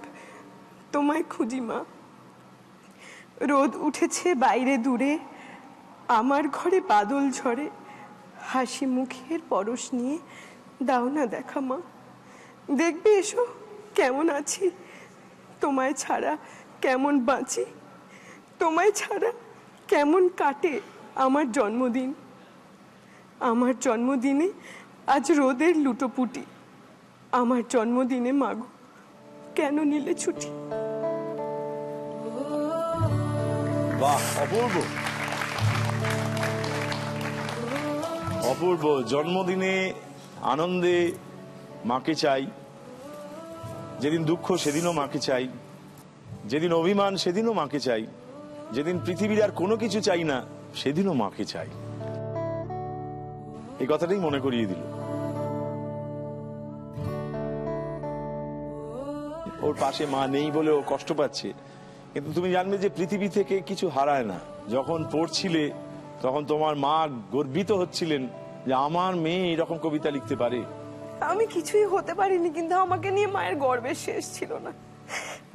তোমায় খুঁজি মা। রোদ উঠেছে বাইরে দূরে, আমার ঘরে বাদল ঝরে, হাসি মুখের পরশ নিয়ে দাও না দেখা মা, দেখবে এসো কেমন আছি, তোমায় ছাড়া কেমন বাঁচি, তোমায় ছাড়া কেমন কাটে আমার জন্মদিন। আমার জন্মদিনে আজ রোদের লুটোপুটি, আমার জন্মদিনে মাগো কেন নিলে ছুটি। বাহ, অপূর্ব অপূর্ব। জন্মদিনে আনন্দে মাকে চাই, যেদিন দুঃখ সেদিনও মাকে চাই, যেদিন অভিমান সেদিনও মাকে চাই, যেদিন পৃথিবীর আর কোনো কিছু চাই না সেদিনও মাকে চাই। এই কথাটাই মনে করিয়ে দিল। ওর পাশে মা নেই বলে ও কষ্ট পাচ্ছে, কিন্তু তুমি জানবে যে পৃথিবী থেকে কিছু হারায় না। যখন পড়ছিলে তখন তোমার মা গর্বিত হচ্ছিলেন যে আমার মেয়ে এরকম কবিতা লিখতে পারে। আমি কিছুই হতে পারিনি, কিন্তু আমাকে নিয়ে মায়ের গর্বের শেষ ছিল না।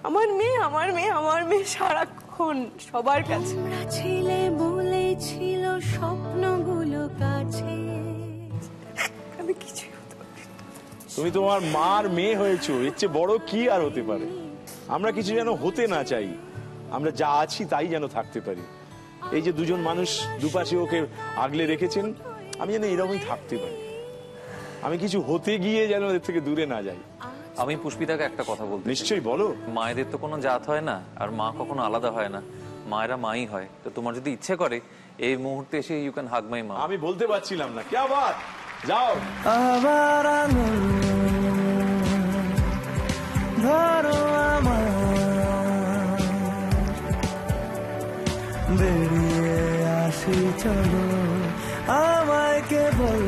আমার মেয়ে আমার মেয়ে আমার মেয়ে সারাক্ষণ সবার কাছে। ছেলে বলেছিল স্বপ্নগুলো কাছে, আমি কিছুই হতে পারিনি। তুমি তোমার মার মেয়ে হয়েছো, এর চেয়ে বড় কি আর হতে পারে। আমরা কিছু যেন হতে না চাই, আমরা যা আছি তাই যেন থাকতে পারি। এই যে দুজন মানুষ দুপাশে ওকে আগলে রেখেছেন, আমি যেন এরকমই থাকতে পারি, আমি কিছু হতে গিয়ে যেন এর থেকে দূরে না যাই। আমি পুষ্পিতাকে একটা কথা বলতে চাই। নিশ্চয়ই বলো। মায়েদের তো কোনো জাত হয় না, আর মা কখনো আলাদা হয় না, মায়েরা মাই হয়। তো তোমার যদি ইচ্ছে করে এই মুহূর্তে এসে ইউ ক্যান হাগ মাই মা। আমি বলতে পারছিলাম না, क्या बात, যাও। আবার আঙুল ধরো আমার, বেরিয়ে আসি চলো, আমায় কেবল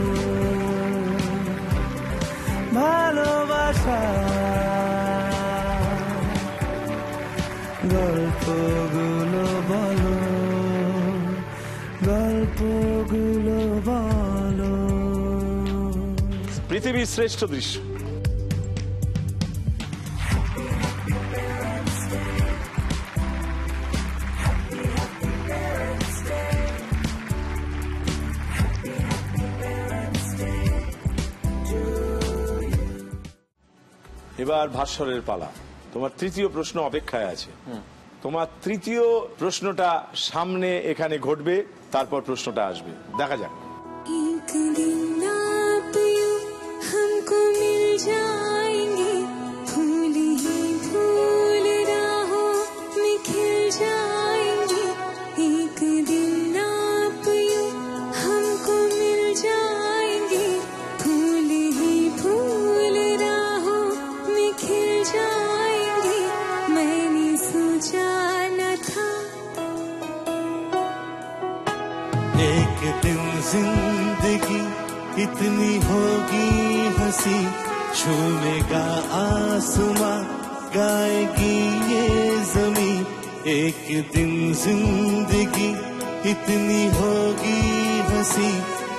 ভালোবাসা গল্পগুলো বলো, গল্পগুলো বলো। পৃথিবীর শ্রেষ্ঠ দৃশ্য। এবার ভাস্বরের পালা। তোমার তৃতীয় প্রশ্ন অপেক্ষায় আছে। তোমার তৃতীয় প্রশ্নটা সামনে এখানে ঘটবে, তারপর প্রশ্নটা আসবে, দেখা যাক। एक दिन आप यूं हमको मिल जाएंगे, फूल ही फूल राहों में खिल जाएंगे। एक दिन आप यूं हमको मिल जाएंगे, फूल ही फूल राहों में खिल जाएंगे। मैंने सोचा न था एक दिन जिंदगी इतनी होगी हंसी, छूलेगा आसमां गाएगी ये जमी। एक दिन जिंदगी इतनी होगी हंसी,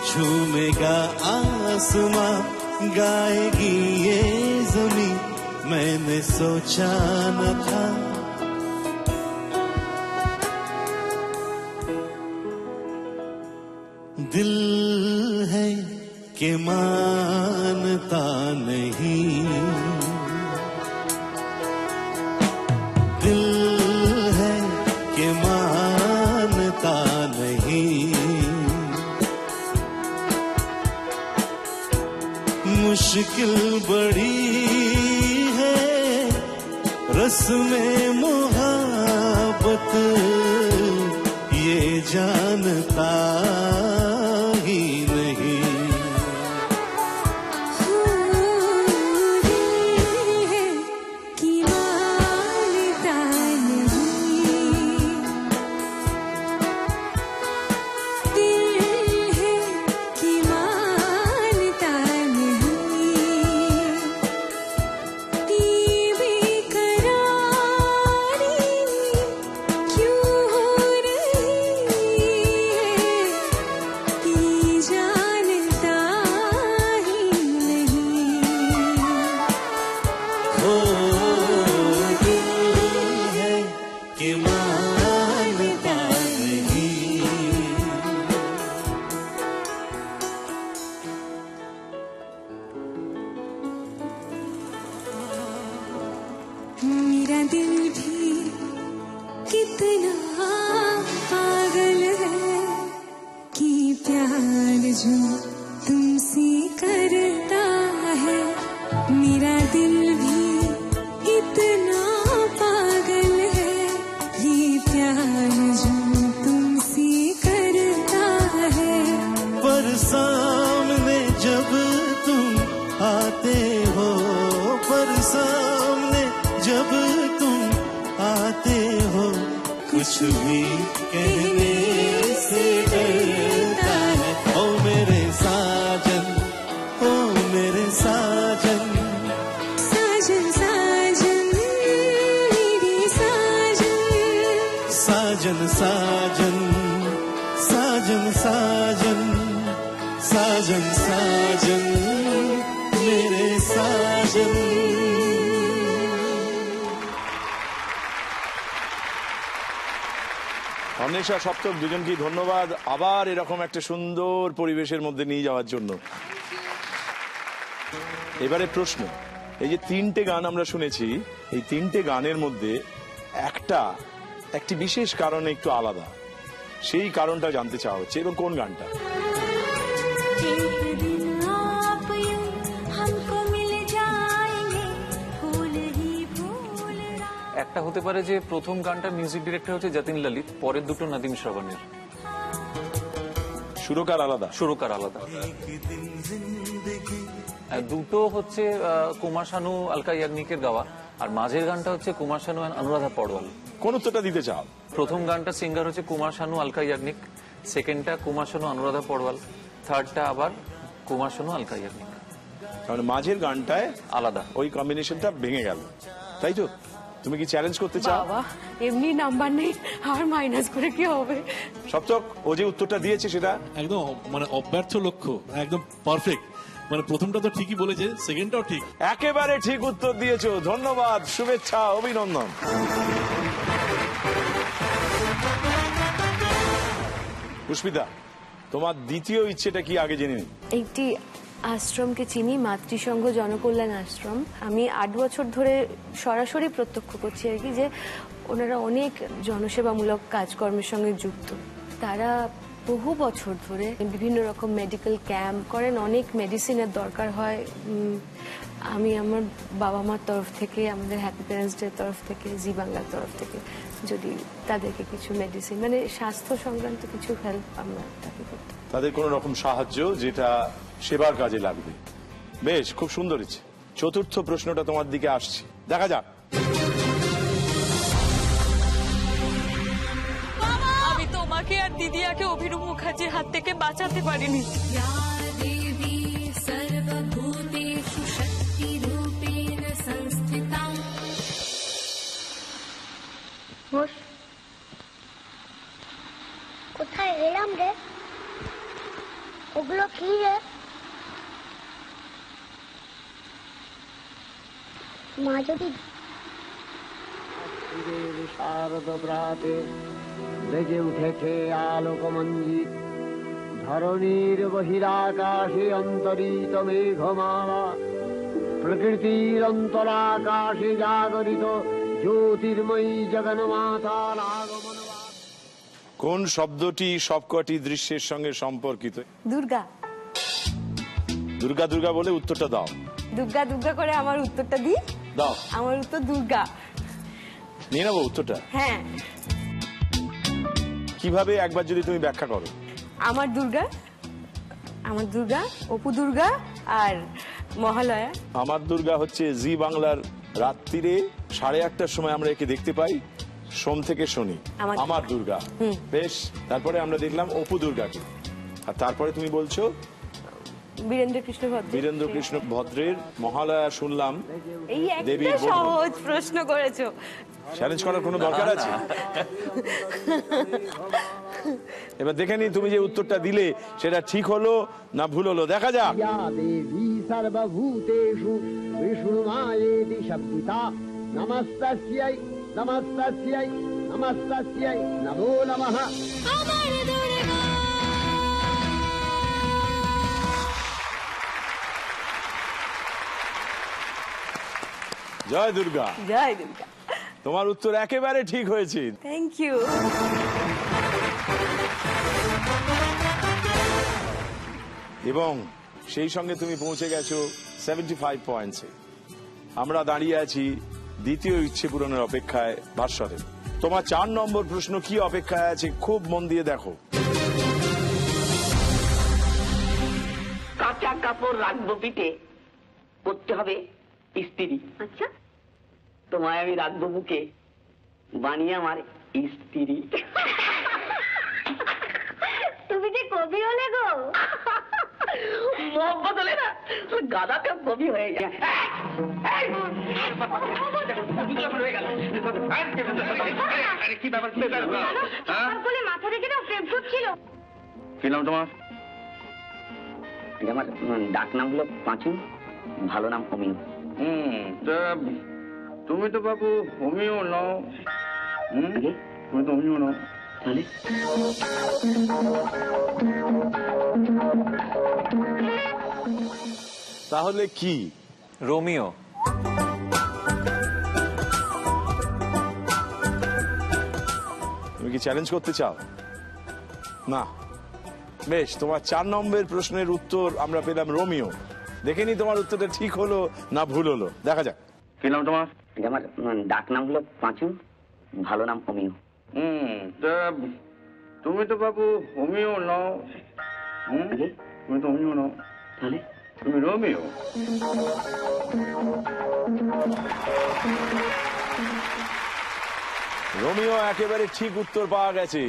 छूलेगा आसमां गाएगी ये जमी। मैंने सोचा न था दिल है कि मानता नहीं, दिल है कि मानता नहीं। मुश्किल बड़ी है रस्मे मोहब्बत, ये जानता ही नहीं। कि मानता नहीं, दिल है कि मानता नहीं। ये बेकरारी क्यों हो रही है, दिल भी कितना पागल है कि प्यार जो तुमसे करता है मेरा दिल भी इतना पागल है ये प्यार जो तुमसे करता है पर सामने जब तुम आते हो, पर सामने जब तुम आते हो, कुछ भी कहने से डरता है। ओ मेरे साजन, ओ मेरे साजन, साजन साजन मेरे साजन साजन साजन, साजन साजन, साजन साजन मेरे साजन। অন্বেষা সপ্তক দুজনকেই ধন্যবাদ আবার এরকম একটা সুন্দর পরিবেশের মধ্যে নিয়ে যাওয়ার জন্য। এবারে প্রশ্ন, এই যে তিনটে গান আমরা শুনেছি, এই তিনটে গানের মধ্যে একটি বিশেষ কারণে একটু আলাদা, সেই কারণটা জানতে চাওয়া হচ্ছে, এবং কোন গানটা? একটা হতে পারে যে প্রথম গানটা মিউজিক ডিরেক্টর হচ্ছে যতীন ললিত, পরের দুটো নদীম শ্রবণের। সুরকার আলাদা? সুরকার আলাদা। দুটো হচ্ছে কুমার শানু আলকা ইয়াগনিকের গাওয়া, আর মাঝের গানটা হচ্ছে কুমার শানু আর অনুরাধা পড়ওয়াল। কোন উত্তরটা দিতে চাও? প্রথম গানটা সিঙ্গার হচ্ছে কুমার শানু আলকা ইয়াগনিক, সেকেন্ডটা কুমার শানু অনুরাধা পড়ওয়াল, থার্ডটা আবার কুমার শানু আলকা ইয়াগনিক। মানে মাঝের গানটায় আলাদা, ওই কম্বিনেশনটা ভেঙে গেল, তাই তো? তুমি কি চ্যালেঞ্জ করতে চাও? বাবা এমনি নাম্বার নেই, আর মাইনাস করে কি হবে? সপ্তক, ও যে উত্তরটা দিয়েছে সেটা একদম মানে অব্যর্থ লক্ষ্য, একদম পারফেক্ট। মানে প্রথমটা তো ঠিকই বলেছে, সেকেন্ডটাও ঠিক। একেবারে ঠিক উত্তর দিয়েছো, ধন্যবাদ, শুভেচ্ছা, অভিনন্দন। পুষ্পিতা, তোমার দ্বিতীয় ইচ্ছেটা কি আগে জেনে নিই। একটি আশ্রমকে চিনি, মাতৃসংঘ জনকল্যাণ আশ্রম। আমি 8 বছর ধরে সরাসরি প্রত্যক্ষ করছি আর কি, যে ওনারা অনেক জনসেবামূলক কাজকর্মের সঙ্গে যুক্ত। তারা বহু বছর ধরে বিভিন্ন রকম মেডিকেল ক্যাম্প করেন, অনেক মেডিসিনের দরকার হয়। আমি আমার বাবা মার তরফ থেকে, আমাদের হ্যাপি প্যারেন্টস ডের তরফ থেকে, জি বাংলার তরফ থেকে যদি তাদেরকে কিছু মেডিসিন মানে স্বাস্থ্য সংক্রান্ত কিছু হেল্প আমরা তাকে করতে, তাদের কোন রকম সাহায্য যেটা সেবার কাজে লাগবে। বেশ, খুব সুন্দর ইচ্ছে। চতুর্থ প্রশ্নটা তোমার দিকে আসছে, দেখা যাক। আমি তোমাকে আর দিদিয়াকে অভিরূপ মুখার্জির হাত থেকে বাঁচাতে পারিনি। देवी सर्वभूतेषु शक्तिरूपेण संस्थिता। কোথায় এলাম রে? ওগুলো কি রে? মা যদি শারদ প্রাতে বেজে উঠেছে আলোকমঞ্জিত, ধরণীর বহিরাকাশে অন্তরিত মেঘমালা, প্রকৃতির অন্তরাকাশে জাগরিত জ্যোতির্ময়ী জগন্মাতার আগমন। কোন শব্দটি সবকটি দৃশ্যের সঙ্গে সম্পর্কিত? দুর্গা। দুর্গা দুর্গা বলে উত্তরটা দাও। দুর্গা দুর্গা করে আমার উত্তরটা দিই। দাও। আমার উত্তর দুর্গা। নিয়ে নেবো উত্তরটা? হ্যাঁ। কিভাবে, একবার যদি তুমি ব্যাখ্যা করো। আমার দুর্গা, অপু দুর্গা আর মহালয়া। আমার দুর্গা হচ্ছে জি বাংলার রাত্রিরে 8:30টার সময় আমরা একে দেখতে পাই, সোম থেকে শনি। আমার দুর্গা। বেশ, তারপরে আমরা দেখলাম অপু দুর্গাকে, আর তারপরে তুমি বলছো বীরেন্দ্র কৃষ্ণ ভদ্র। বীরেন্দ্র কৃষ্ণ ভদ্রের মহালয়া শুনলাম। এই একটা সহজ প্রশ্ন করেছো, চ্যালেঞ্জ করার কোনো দরকার আছে? এবার দেখে নি তুমি যে উত্তরটা দিলে সেটা ঠিক হলো না ভুল হলো, দেখা যাক। দেবী সর্বভূতেষু বিষ্ণুমায়েতি শব্দিতা, নমস্তস্যৈ নমস্তস্যৈ নমস্তস্যৈ নমো নমঃ। আমার দুর্গা। জয় দুর্গা। জয় দুর্গা। তোমার উত্তর একেবারে ঠিক হয়েছে। Thank you. এবং সেই সঙ্গে তুমি পৌঁছে গেছো 75 পয়েন্টসে। আমরা দাঁড়িয়ে আছি দ্বিতীয় ইচ্ছে পূরণের অপেক্ষায় ভাস্বরের। তোমার 4 নম্বর প্রশ্ন কি অপেক্ষায় আছে খুব মন দিয়ে দেখো। কাঁচা কাপড় রাখবো পিঠে, করতে হবে ইস্ত্রি। আচ্ছা, তোমায় আমি রাখবো বুকে, বানিয়ে আমার স্ত্রী। তুমি যে কবি হলে গো। মোহাম্মদ হলে না গাদাতেও কবি হয়ে যায়। কি ব্যাপার, বলে মাথা রেখে দাও, প্রেম করছিল। কি নাম তোমার? আমার ডাক নাম হলো পাঁচু, ভালো নাম অমিয়। তুমি তো বাবু অমিয় নও। তুমি তো অমিয় নও। তাহলে তাহলে কি? রোমিও। তুমি কি চ্যালেঞ্জ করতে চাও? না, বেশ, তোমার 4 নম্বরের প্রশ্নের উত্তর আমরা পেলাম রোমিও। দেখে নি তোমার উত্তরটা ঠিক হলো না ভুল হলো, দেখা যাক। কি নাম তোমার? আমার ডাক নাম হলো পাঁচু, ভালো নাম অমিয়। তুমি তো বাবু অমিয় নও। তুমি তো অমিয় নও। তাহলে তুমি রোমিও। রোমিও একেবারে ঠিক উত্তর পাওয়া গেছে।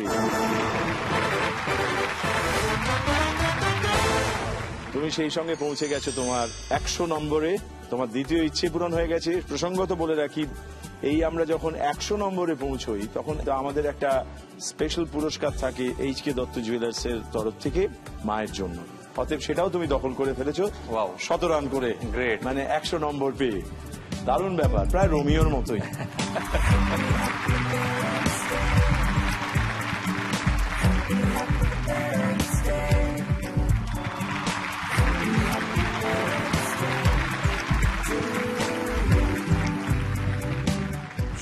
তুমি সেই সঙ্গে পৌঁছে গেছো তোমার 100 নম্বরে। তোমার দ্বিতীয় ইচ্ছে পূরণ হয়ে গেছে। প্রসঙ্গত বলে রাখি, এই আমরা যখন 100 নম্বরে পৌঁছই তখন আমাদের একটা স্পেশাল পুরস্কার থাকে HK দত্ত জুয়েলার্স এর তরফ থেকে মায়ের জন্য। অতএব সেটাও তুমি দখল করে ফেলেছো 17 রান করে। গ্রেট, মানে 100 নম্বর পেয়ে। দারুণ ব্যাপার, প্রায় রোমিওর মতোই।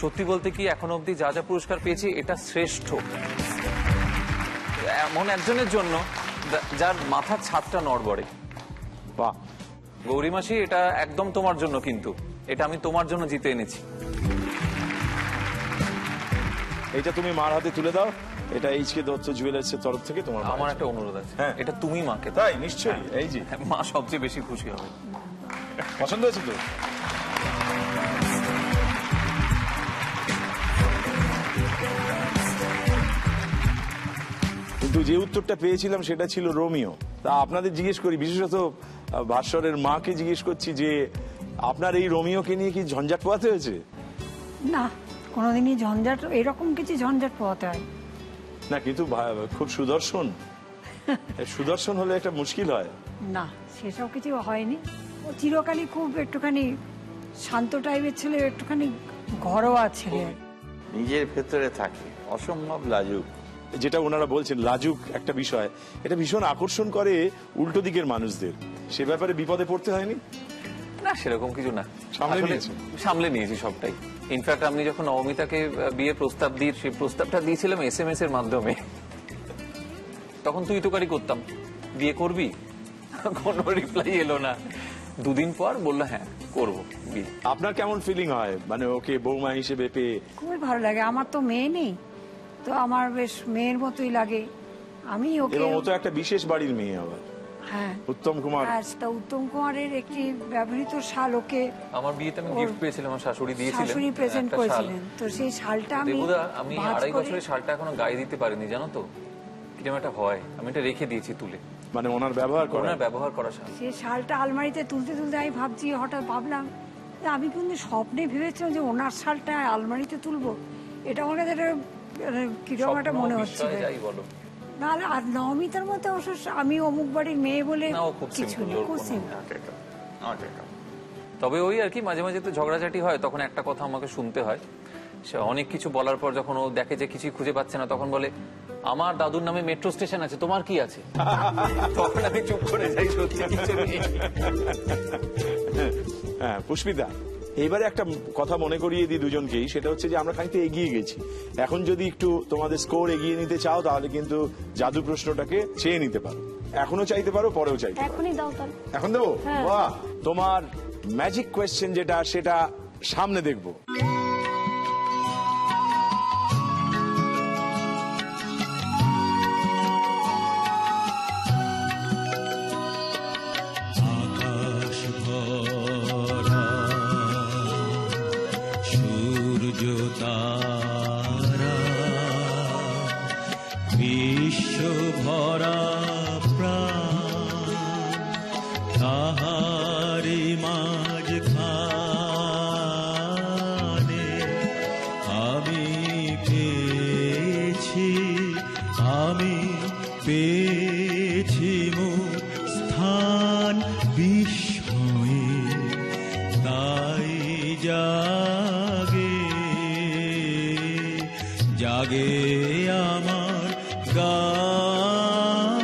সত্যি বলতে কি, এখন অবধি যা যা পুরস্কার পেয়েছি এটা শ্রেষ্ঠ। এমন একজনের জন্য যার মাথার ছাদটা নড়বড়ে। বাহ গৌরী মাসি, এটা একদম তোমার জন্য, কিন্তু এটা আমি তোমার জন্য জিতে এনেছি। এটা তুমি মার হাতে তুলে দাও। এটা HK দত্ত জুয়েলার্স এর তরফ থেকে তোমার। আমার একটা অনুরোধ আছে। হ্যাঁ, এটা তুমি মাকে। তাই? নিশ্চয়ই। এই যে মা সবচেয়ে বেশি খুশি হবে। পছন্দ হয়েছে তো? কিন্তু যে উত্তরটা পেয়েছিলাম সেটা ছিল রোমিও। তা আপনাদের জিজ্ঞেস করি, বিশেষত ভাস্বরের মাকে জিজ্ঞেস করছি যে আপনার এই রোমিওকে নিয়ে কি ঝঞ্ঝাট পোহাতে হয়েছে? না, কোনোদিনই ঝঞ্ঝাট, এরকম কিছু ঝঞ্ঝাট পোহাতে হয় না, কিন্তু খুব সুদর্শন। সুদর্শন হলে একটা মুশকিল হয় না, সেসব কিছু হয়নি। ও চিরকালই খুব একটুখানি শান্ত টাইপের ছেলে, একটুখানি ঘরোয়া ছেলে। নিজের ভেতরে থাকে, অসম্ভব লাজুক। যেটা ওনারা বলছেন লাজুক একটা বিষয়, এটা ভীষণ আকর্ষণ করে উল্টো দিকের মানুষদের। সে ব্যাপারে বিপদে পড়তে হয়নি? না, সেরকম কিছু না, সামলে নিয়েছি সবটাই। ইনফ্যাক্ট আমি যখন অমিতাকে বিয়ে প্রস্তাব দিই, সেই প্রস্তাবটা দিয়েছিলাম SMS এর মাধ্যমে। তখন তুই তোকারি করতাম, বিয়ে করবি? কোনো রিপ্লাই এলো না। 2 দিন পর বললো হ্যাঁ করবো বিয়ে। আপনার কেমন ফিলিং হয় মানে ওকে বৌমা হিসেবে পেয়ে? খুবই ভালো লাগে। আমার তো মেয়ে নেই, তো আমার বেশ মেয়ের মতোই লাগে। আমি ওকে, এবং ও তো একটা বিশেষ বাড়ির মেয়ে আবার। হ্যাঁ, উত্তম কুমার। তা উত্তম কুমারের একটি ব্যবহৃত শাল ওকে আমার বিয়েতে আমি গিফট পেয়েছিলাম, আমার শাশুড়ি দিয়েছিলেন, শাশুড়ি প্রেজেন্ট করেছিলেন। তো সেই শালটা আমি দেবুদা, আমি 2.5 বছরের শালটা এখনো গায়ে দিতে পারিনি, জানো তো? কিরকম একটা হয়, আমি এটা রেখে দিয়েছি তুলে। মানে ওনার ব্যবহার করা শাল। সেই শালটা আলমারিতে তুলতে তুলতে আমি ভাবছি, হঠাৎ ভাবলাম যে আমি কিন্তু স্বপ্নে ভেবেছিলাম যে ওনার শালটা আলমারিতে তুলবো। এটা আমার কাছে কিরকম একটা মনে হচ্ছিল। নাহলে আর নমিতার মধ্যে অবশ্য আমি অমুক বাড়ির মেয়ে বলে কিছু নেই, খুব সিম্পল। তবে ওই আর কি, মাঝে মাঝে তো ঝগড়াঝাটি হয়, তখন একটা কথা আমাকে শুনতে হয়। সে অনেক কিছু বলার পর যখন ও দেখে যে কিছুই খুঁজে পাচ্ছে না, তখন বলে আমার দাদুর নামে মেট্রো স্টেশন আছে, তোমার কি আছে? তখন আমি চুপ করে যাই, সত্যি কিছু নেই। হ্যাঁ, পুষ্পিতা এইবারে একটা কথা মনে করিয়ে দিই দুজনকেই, সেটা হচ্ছে যে আমরা খানিকটা এগিয়ে গেছি। এখন যদি একটু তোমাদের স্কোর এগিয়ে নিতে চাও তাহলে কিন্তু জাদু প্রশ্নটাকে চেয়ে নিতে পারো, এখনো চাইতে পারো, পরেও চাইতে পারো। এখনই দাও তাহলে। এখন দেবো? হ্যাঁ। বাহ, তোমার ম্যাজিক কোয়েশ্চেন যেটা সেটা সামনে দেখবো। আকাশ ভরা সূর্য তারা, বিশ্ব ভরা প্রাণ, তাহারি মাঝখানে আমি পেয়েছি মোর স্থান বিস্ময়ে, তাই জাগে আমার গান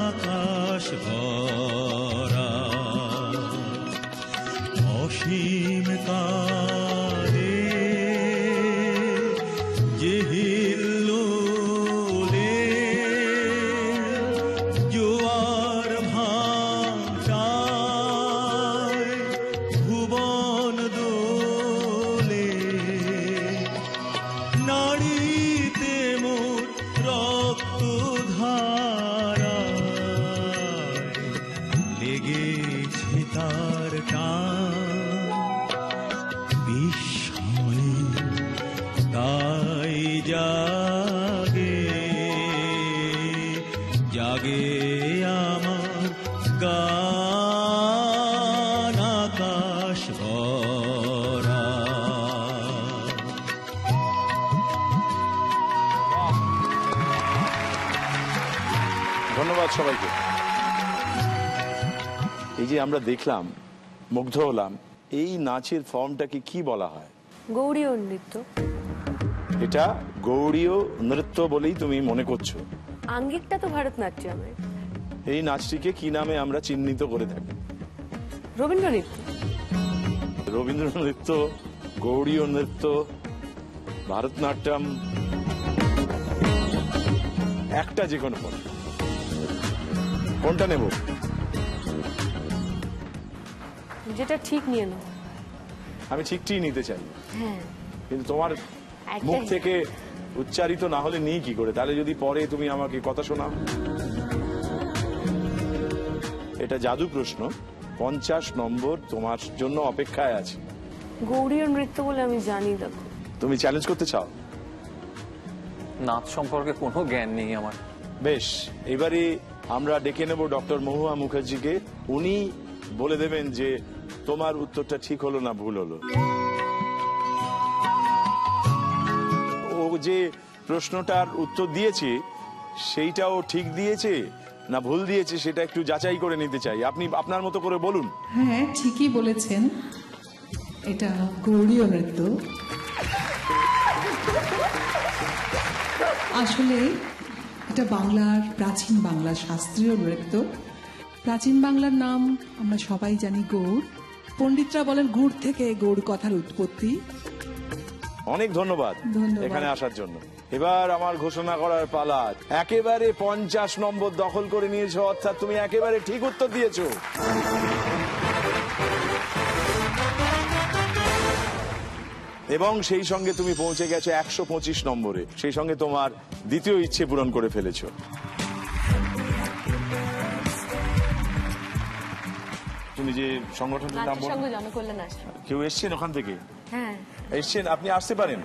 আকাশ ভরা। অসীম কালে যে হিল্লোলে জোয়ার ভাটায় ভুবন দোলে, নাড়িতে মোর রক্ত ধারায় লেগেছে তার টান বিস্ময়ে, তাই জাগে আমার গান আকাশ ভরা। ধন্যবাদ সবাইকে। এই যে আমরা দেখলাম, মুগ্ধ হলাম, এই নাচের ফর্মটাকে কি বলা হয়? গৌড়ীয় নৃত্য। এটা গৌড়ীয় নৃত্য বলেই তুমি মনে করছো? আঙ্গিকটা তো ভারতনাট্যমের। এই নাচটিকে কি নামে আমরা চিহ্নিত করে থাকি? রবীন্দ্র নৃত্য। রবীন্দ্র নৃত্য, গৌড়ীয় নৃত্য, ভারতনাট্যম, একটা যে কোনো কোনটা নেব? যেটা ঠিক নিয়ে নাও। আমি ঠিকই নিতে চাই, হ্যাঁ, কিন্তু তোমার মুখ থেকে উচ্চারিত না হলে নিই কি করে? তাহলে যদি পরে তুমি আমাকে কথা শোনাও। এটা জাদু প্রশ্ন, 50 নম্বর তোমার জন্য অপেক্ষায় আছে। গৌড়ীয় নৃত্য বলে আমি জানি। দেখো, তুমি চ্যালেঞ্জ করতে চাও? নাচ সম্পর্কে কোনো জ্ঞান নেই আমার। বেশ, এবারে আমরা ডেকে নেব ডক্টর মহুয়া মুখার্জিকে। উনি বলে দেবেন যে তোমার উত্তরটা ঠিক হলো না ভুল হলো। ও যে প্রশ্নটার উত্তর দিয়েছে সেইটাও ঠিক দিয়েছে না ভুল দিয়েছে সেটা একটু যাচাই করে নিতে চাই। আপনি আপনার মতো করে বলুন। হ্যাঁ, ঠিকই বলেছেন, এটা গৌড়ীয় নৃত্য। আসলে এটা প্রাচীন বাংলার শাস্ত্রীয় নৃত্য। প্রাচীন বাংলার নাম আমরা সবাই জানি গৌড়। পণ্ডিতরা বলেন গুড় থেকে গৌড় কথার উৎপত্তি। অনেক ধন্যবাদ এখানে আসার জন্য। এবার আমার ঘোষণা করার পালা। একেবারে 50 নম্বর দখল করে নিয়েছো, অর্থাৎ তুমি একেবারে ঠিক উত্তর দিয়েছো। এবং সেই সঙ্গে তুমি পৌঁছে গেছো 125 নম্বরে। সেই সঙ্গে তোমার দ্বিতীয় ইচ্ছে পূরণ করে ফেলেছো। তুমি যে সংগঠনটার নাম বলো? জনকল্যাণ আশ্রম। কেউ এসছেন ওখান থেকে? হ্যাঁ এসছেন, আপনি আসতে পারেন।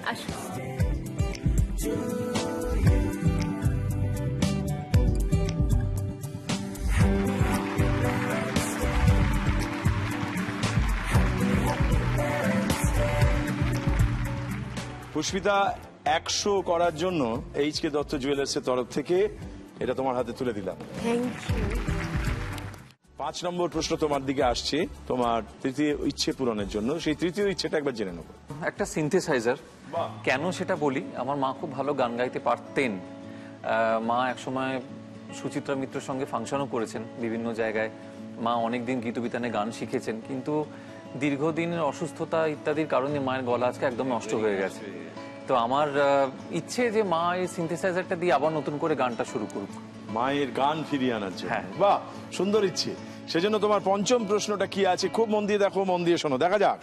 পুষ্পিতা, 100 করার জন্য এইচকে দত্ত জুয়েলার্স এর তরফ থেকে এটা তোমার হাতে তুলে দিলাম। Thank you. 5 নম্বর প্রশ্ন তোমার দিকে আসছে, তোমার তৃতীয় ইচ্ছে পূরণের জন্য। সেই তৃতীয় ইচ্ছেটা একবার জেনে নেব। একটা সিনথেসাইজার। কেন সেটা বলি, আমার মা খুব ভালো গান গাইতে পারতেন। মা একসময় সুচিত্রা মিত্রের সঙ্গে ফাংশনও করেছেন বিভিন্ন জায়গায়। মা অনেকদিন গীতবিতানে গান শিখেছেন, কিন্তু দীর্ঘদিনের অসুস্থতা ইত্যাদির কারণে মায়ের গলা আজকে একদম নষ্ট হয়ে গেছে। তো আমার ইচ্ছে যে মা এই সিনথেসাইজারটা দিয়ে আবার নতুন করে গানটা শুরু করুক, মায়ের গান ফিরিয়ে আনার জন্য। বাহ, সুন্দর ইচ্ছে। সেজন্য তোমার পঞ্চম প্রশ্নটা কি আছে খুব মন দিয়ে দেখো, মন দিয়ে শোনো, দেখা যাক।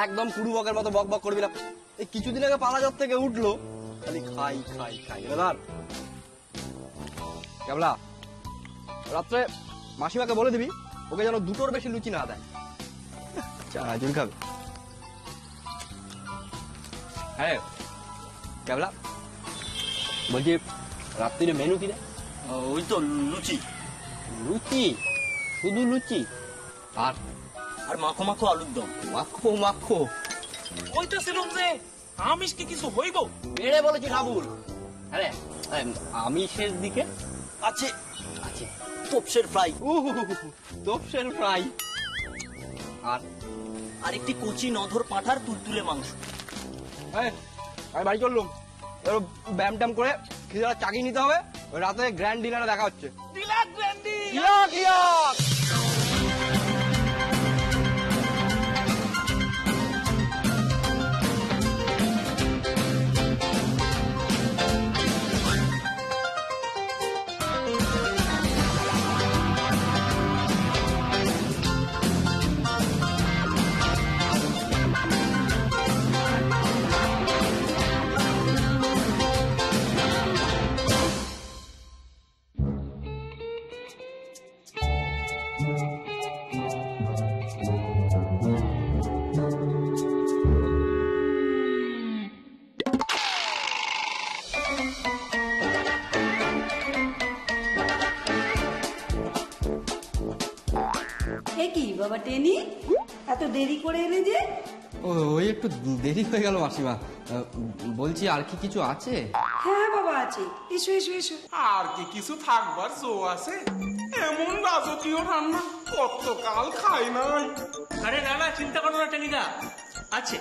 একদম কুড়ু বকের মতো বক বক করবি না। এই কিছুদিন আগে পালা জব থেকে উঠলো, খালি খাই খাই খাই। এবার কেবলা রাত্রে মাসিমাকে বলে দিবি ওকে যেন দুটোর বেশি লুচি না দেয়। চানাচুর খাবে। হ্যাঁ কেবলা বলছি রাত্রিরে মেনু কি রে? ওই তো লুচি। লুচি? শুধু লুচি? আর আর মাখো মাখো আলুর দম। মাখো মাখো কইতেছিলাম যে আমিষ কি কিছু হইব? বেড়ে বলেছি রাবুল। আরে আমিষের দিকে আছে আছে তোপসের ফ্রাই। তোপসের ফ্রাই আর আর একটি কচি নধর পাঁঠার তুলতুলে মাংস। আমি বাড়ি চললুম। ব্যায়াম ট্যাম করে খিদাটা চাকিয়ে নিতে হবে। রাতে গ্র্যান্ড ডিনারে দেখা হচ্ছে। কি বাবা টেনি, এত দেরি করে এলে যে? ওই একটু দেরি হয়ে গেল মাসিমা। বলছি আর কি কিছু আছে? হ্যাঁ বাবা আছে, এসো এসো এসো। আর কি কিছু থাকবার জো আছে? এমন রাজকীয় রান্না কতকাল খাই নাই। আরে না না, চিন্তা করো না টেনিদা, আছে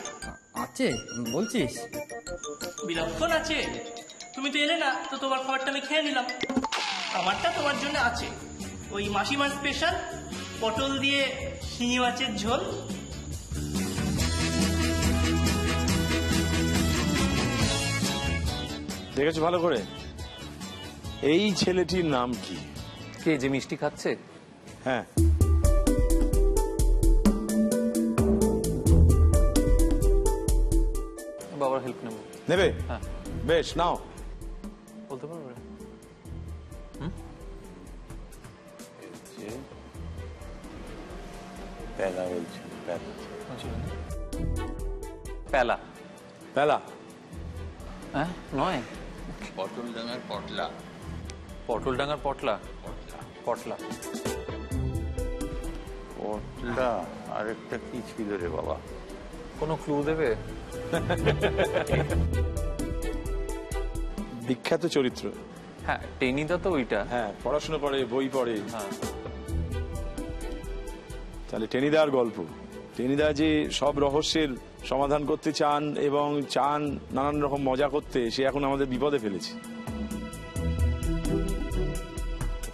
আছে বলছিস? বিলক্ষণ আছে। তুমি তো এলে না, তো তোমার খাবারটা আমি খেয়ে নিলাম। আমারটা তোমার জন্য আছে, ওই মাসিমার স্পেশাল পটল দিয়ে শিঙি মাছের ঝোল। দেখেছো ভালো করে? এই ছেলেটির নাম কি? কে যে মিষ্টি খাচ্ছে? হ্যাঁ, বাবার হেল্প নেব। নেবে? হ্যাঁ বেশ, নাও। বলতে পারবে? প্যালা বলছি। প্যালা? প্যালা হ্যাঁ নয়, পটল ডাঙার পটলা। পটল ডাঙার পটলা? পটলা পটলা আরেকটা কি ছিল রে বাবা? কোনো ক্লু দেবে? বিখ্যাত চরিত্র। হ্যাঁ টেনিদা তো ওইটা। হ্যাঁ, পড়াশোনা করে, বই পড়ে। তাহলে টেনিদার গল্প। টেনিদা যে সব রহস্যের সমাধান করতে চান এবং চান নানান রকম মজা করতে, সে এখন আমাদের বিপদে ফেলেছে।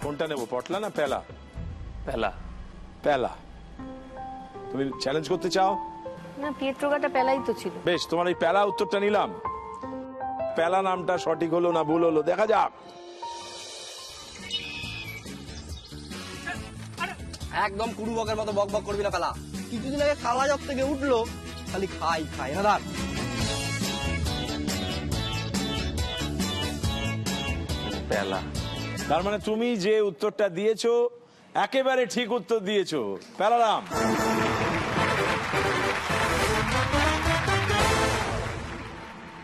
কোনটা নেব, পটলা না প্যালা? প্যালা। প্যালা। তুমি চ্যালেঞ্জ করতে চাও? না, পিয়েট্রোগাটা প্যালাই তো ছিল। বেশ, তোমার এই প্যালা উত্তরটা নিলাম। প্যালা নামটা সঠিক হলো না ভুল হলো দেখা যাক। একদম কুড়ু বকের মতো বক বক করবি না পেলা। কিছুদিন আগে কালা জব থেকে উঠলো, খালি খাই খাই। না প্যালা। তার মানে তুমি যে উত্তরটা দিয়েছো একেবারে ঠিক উত্তর দিয়েছো। প্যালারাম।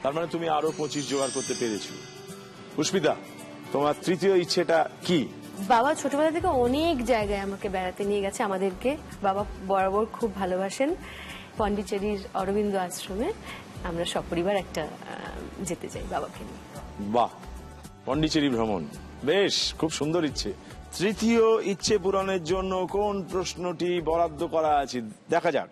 তার মানে তুমি আরো 25 জোগাড় করতে পেরেছো। পুষ্পিতা, তোমার তৃতীয় ইচ্ছেটা কি? বাবা ছোটবেলা থেকে অনেক জায়গায় আমাকে বেড়াতে নিয়ে গেছে, আমাদেরকে। বাবা বরাবর খুব ভালোবাসেন। পন্ডিচেরির অরবিন্দ আশ্রমে আমরা সপরিবার একটা যেতে চাই বাবাকে নিয়ে। বাহ, পন্ডিচেরি ভ্রমণ বেশ, খুব সুন্দর ইচ্ছে। তৃতীয় ইচ্ছে পূরণের জন্য কোন প্রশ্নটি বরাদ্দ করা আছে দেখা যাক।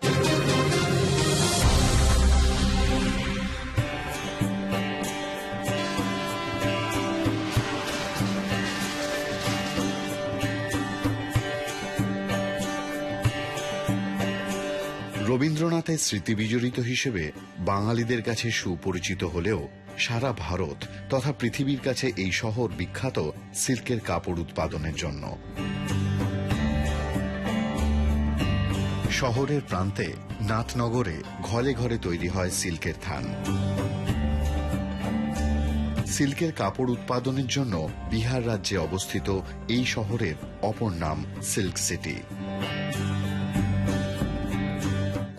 রবীন্দ্রনাথের স্মৃতি বিজড়িত হিসেবে বাঙালিদের কাছে সুপরিচিত হলেও সারা ভারত তথা পৃথিবীর কাছে এই শহর বিখ্যাত সিল্কের কাপড় উৎপাদনের জন্য। শহরের প্রান্তে নাথনগরে ঘরে ঘরে তৈরি হয় সিল্কের থান। সিল্কের কাপড় উৎপাদনের জন্য বিহার রাজ্যে অবস্থিত এই শহরের অপর নাম সিল্ক সিটি।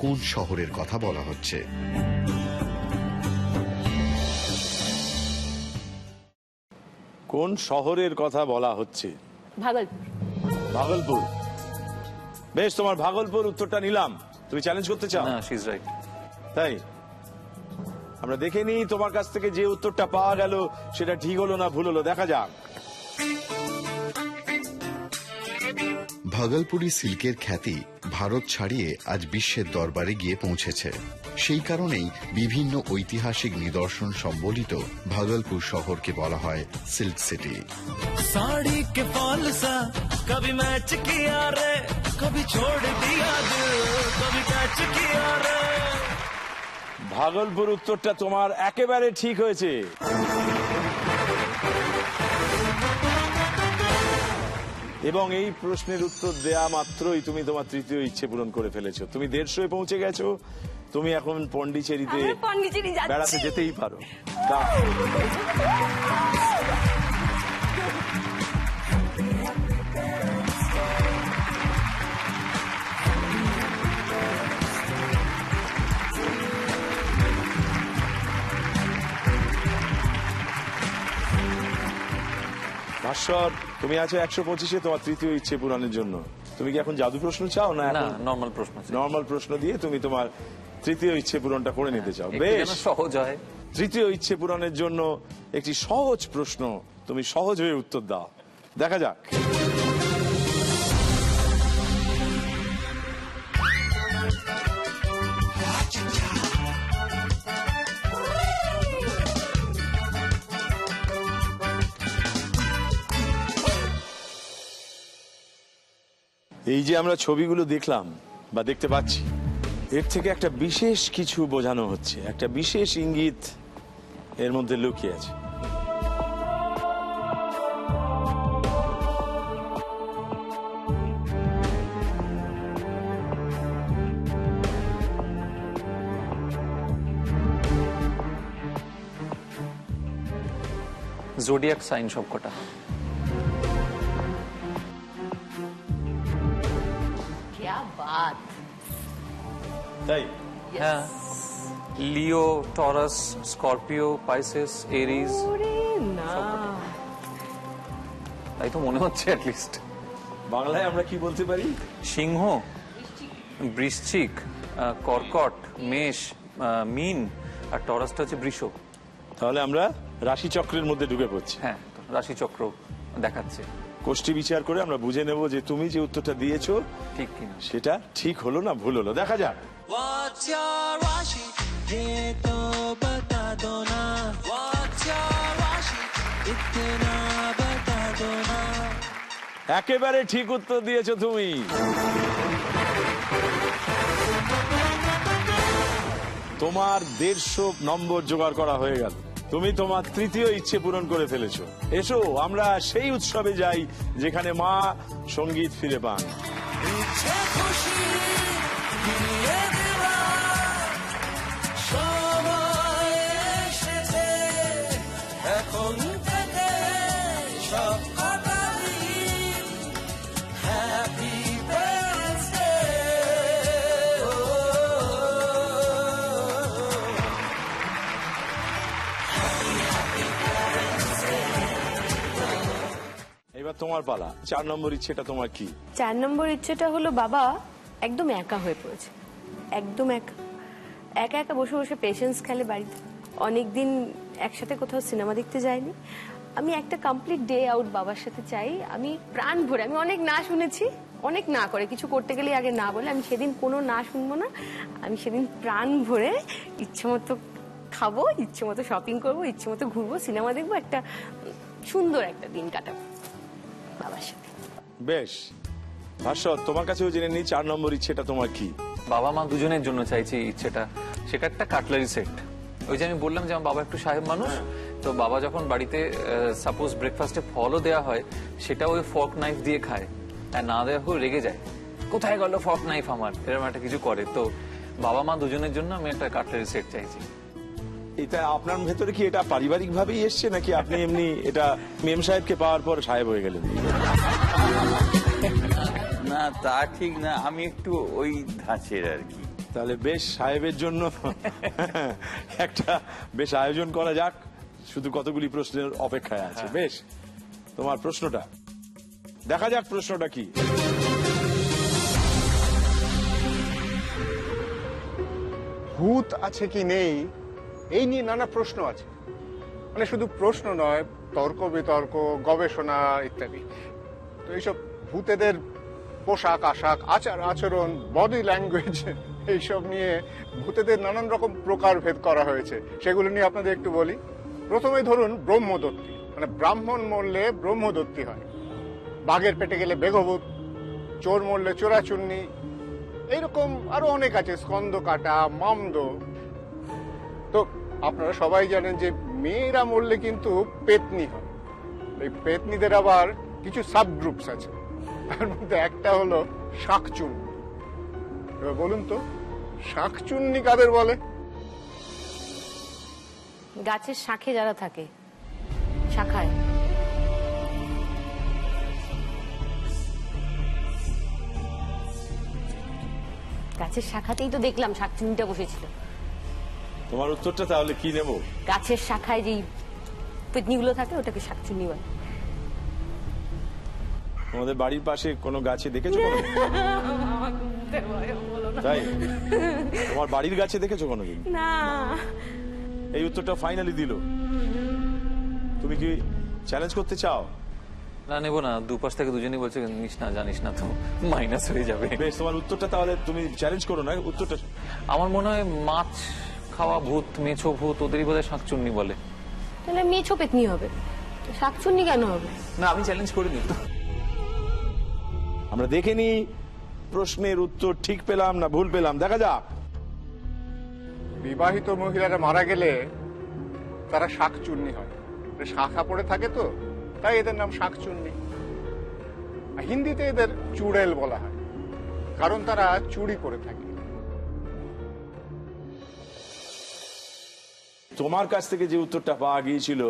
কোন শহরের কথা বলা হচ্ছে? কোন শহরের কথা বলা হচ্ছে? ভাগলপুর। ভাগলপুর। বেশ, তোমার ভাগলপুর উত্তরটা নিলাম। তুমি চ্যালেঞ্জ করতে চাও? না, শি ইজ রাইট। তাই আমরা দেখে নিই তোমার কাছ থেকে যে উত্তরটা পাওয়া গেল সেটা ঠিক হলো না ভুল হলো, দেখা যাক। ভাগলপুরি সিল্কের খ্যাতি ভারত ছাড়িয়ে আজ বিশ্বের দরবারে গিয়ে পৌঁছেছে। সেই কারণেই বিভিন্ন ঐতিহাসিক নিদর্শন সম্বলিত ভাগলপুর শহরকে বলা হয় সিল্ক সিটি। साड़ी के फॉल सा कभी मैच किया रे, कभी छोड़ दिया दिल, कभी टच किया रे। ভাগলপুর উত্তরটা তোমার একেবারে ঠিক হয়েছে। এবং এই প্রশ্নের উত্তর দেয়া মাত্রই তুমি তোমার তৃতীয় ইচ্ছে পূরণ করে ফেলেছো। তুমি 150 পৌঁছে গেছো। তুমি এখন পন্ডিচেরিতে বেড়াতে যেতেই পারো। ভাস্বর, তুমি আছো 125-এ তোমার তৃতীয় ইচ্ছে পূরণের জন্য। তুমি কি এখন জাদু প্রশ্ন চাও না নরমাল প্রশ্ন? নরমাল প্রশ্ন দিয়ে তুমি তোমার তৃতীয় ইচ্ছে পূরণটা করে নিতে চাও। বেশ, সহজ হয়। তৃতীয় ইচ্ছে পূরণের জন্য একটি সহজ প্রশ্ন, তুমি সহজ হয়ে উত্তর দাও, দেখা যাক। এই যে আমরা ছবিগুলো দেখলাম বা দেখতে পাচ্ছি, এর থেকে একটা বিশেষ কিছু বোঝানো হচ্ছে, একটা বিশেষ ইঙ্গিত এর মধ্যে লুকিয়ে আছে। জোডিয়াক সাইন সবকটা। তাই? হ্যাঁ, লিও, টরাস, স্করপিও, পাইসেস, এরিজ। তাই তো মনে হচ্ছে অ্যাটলিস্ট। বাংলায় আমরা কি বলতে পারি? সিংহ, বৃশ্চিক, কর্কট, মেষ, মীন, আর টরাসটা হচ্ছে বৃষ। তাহলে আমরা রাশিচক্রের মধ্যে ঢুকে পড়ছি। হ্যাঁ, রাশিচক্র দেখাচ্ছে। কোষ্ঠী বিচার করে আমরা বুঝে নেব যে তুমি যে উত্তরটা দিয়েছো ঠিক কিনা, সেটা ঠিক হলো না ভুল হলো, দেখা যাক। What's your Rashi? ये तो बता दो ना। What's your Rashi? इतना बता दो ना। একেবারে ঠিক উত্তর দিয়েছো তুমি। তোমার 150 নম্বর জোগাড় করা হয়ে গেল। তুমি তোমার তৃতীয় ইচ্ছে পূরণ করে ফেলেছো। এসো আমরা সেই উৎসবে যাই যেখানে মা সঙ্গীত ফিরে পান। इच्छे खुशी দিয়ে দেওয়া সময় এসেছে, এখন থেকে সব কটা দিন হ্যাপি বার্থডে। এবার তোমার পালা। 4 নম্বর ইচ্ছেটা তোমার কি? 4 নম্বর ইচ্ছেটা হলো, বাবা একদম একা হয়ে পড়েছে, একদম একা একা একা বসে বসে পেশেন্স খেলে বাড়িতে। অনেকদিন একসাথে কোথাও সিনেমা দেখতে যায়নি, আমি একটা কমপ্লিট ডে আউট বাবার সাথে চাই। আমি প্রাণ ভরে, আমি অনেক না শুনেছি, অনেক না করে কিছু করতে গেলে আগে না বলে, আমি সেদিন কোনো না শুনবো না। আমি সেদিন প্রাণ ভরে ইচ্ছে মতো খাবো, ইচ্ছে মতো শপিং করবো, ইচ্ছে মতো ঘুরবো, সিনেমা দেখবো, একটা সুন্দর একটা দিন কাটাবো বাবার সাথে। বেশ ভাস্বর, তোমার কাছেও জেনে নিই 4 নম্বর ইচ্ছেটা তোমার কি? বাবা মা দুজনের জন্য চাইছি ইচ্ছেটা, সেটা একটা কাটলারি সেট। ওই যে আমি বললাম যে আমার বাবা একটু সাহেব মানুষ, তো বাবা যখন বাড়িতে সাপোজ ব্রেকফাস্টে ফলও দেওয়া হয়, সেটা ওই ফর্ক নাইফ দিয়ে খায়, আর না দেওয়া হয়ে রেগে যায়, কোথায় গেল ফর্ক নাইফ আমার, এরকম একটা কিছু করে। তো বাবা মা দুজনের জন্য আমি একটা কাটলারি সেট চাইছি। এটা আপনার ভেতরে কি এটা পারিবারিক ভাবেই এসছে, নাকি আপনি এমনি এটা মেম সাহেবকে পাওয়ার পর সাহেব হয়ে গেলেন? না, তা ঠিক না, আমি একটু ওই ধাঁচের আর কি। তাহলে বেশ সাহেবের জন্য একটা বেশ আয়োজন করা যাক, শুধু কতগুলি প্রশ্নের অপেক্ষায় আছে। বেশ, তোমার প্রশ্নটা দেখা যাক, প্রশ্নটা কি? ভূত আছে কি নেই এই নিয়ে নানা প্রশ্ন আছে, মানে শুধু প্রশ্ন নয়, তর্ক বিতর্ক, গবেষণা ইত্যাদি। তো এইসব ভূতেদের পোশাক আশাক, আচার আচরণ, বডি ল্যাঙ্গুয়েজ, এইসব নিয়ে ভূতেদের নানান রকম প্রকারভেদ করা হয়েছে, সেগুলো নিয়ে আপনাদের একটু বলি। প্রথমে ধরুন ব্রহ্মদত্তি, মানে ব্রাহ্মণ মরলে ব্রহ্মদত্তি হয়, বাঘের পেটে গেলে বেগভূত, চোর মরলে চোরাচুন্নি, এইরকম আরো অনেক আছে, স্কন্দ কাটা, মামদ। তো আপনারা সবাই জানেন যে মেয়েরা মরলে কিন্তু পেতনি হয়। এই পেতনিদের আবার কিছু সাব গ্রুপস আছে, তার মধ্যে একটা হলো শাঁকচুন্নি। এবার বলুন তো, শাঁকচুন্নি কাদের বলে? গাছের শাখে যারা থাকে, শাখায়। গাছের শাখাতেই তো দেখলাম শাকচুন্নিটা বসেছিল। তোমার উত্তরটা তাহলে কি নেব? গাছের শাখায় যেই পেতনিগুলো থাকে ওটাকে শাকচুন্নি বলে। তোমাদের বাড়ির পাশে কোনো গাছে দেখেছো কোনোদিন? তাই? তোমার বাড়ির গাছে দেখেছো কোনোদিন? না। এই উত্তরটা ফাইনালি দিল। তুমি কি চ্যালেঞ্জ করতে চাও? না, নেবো না। দুপাশ থেকে দুজনেই বলছে নিস না, জানিস না, তো মাইনাস হয়ে যাবে। বেশ, তোমার উত্তরটা তাহলে তুমি চ্যালেঞ্জ করো না। উত্তরটা আমার মনে হয় মাছ খাওয়া ভূত, মেছো ভূত, ওদেরই বোধহয় শাকচুন্নি বলে। তাহলে মেছো পেতনি হবে, শাকচুন্নি কেন হবে? না, আমি চ্যালেঞ্জ করিনি তো। আমরা দেখে নি প্রশ্নের উত্তর ঠিক পেলাম না ভুল পেলাম, দেখা যাক। বিবাহিত মহিলারা মারা গেলে তারা শাঁকচুন্নি হয়, শাখা পড়ে থাকে তো, তাই এদের নাম শাঁকচুন্নি। হিন্দিতে এদের চুড়েল বলা হয়, কারণ তারা চুড়ি পরে থাকে। তোমার কাছ থেকে যে উত্তরটা পাওয়া গিয়েছিল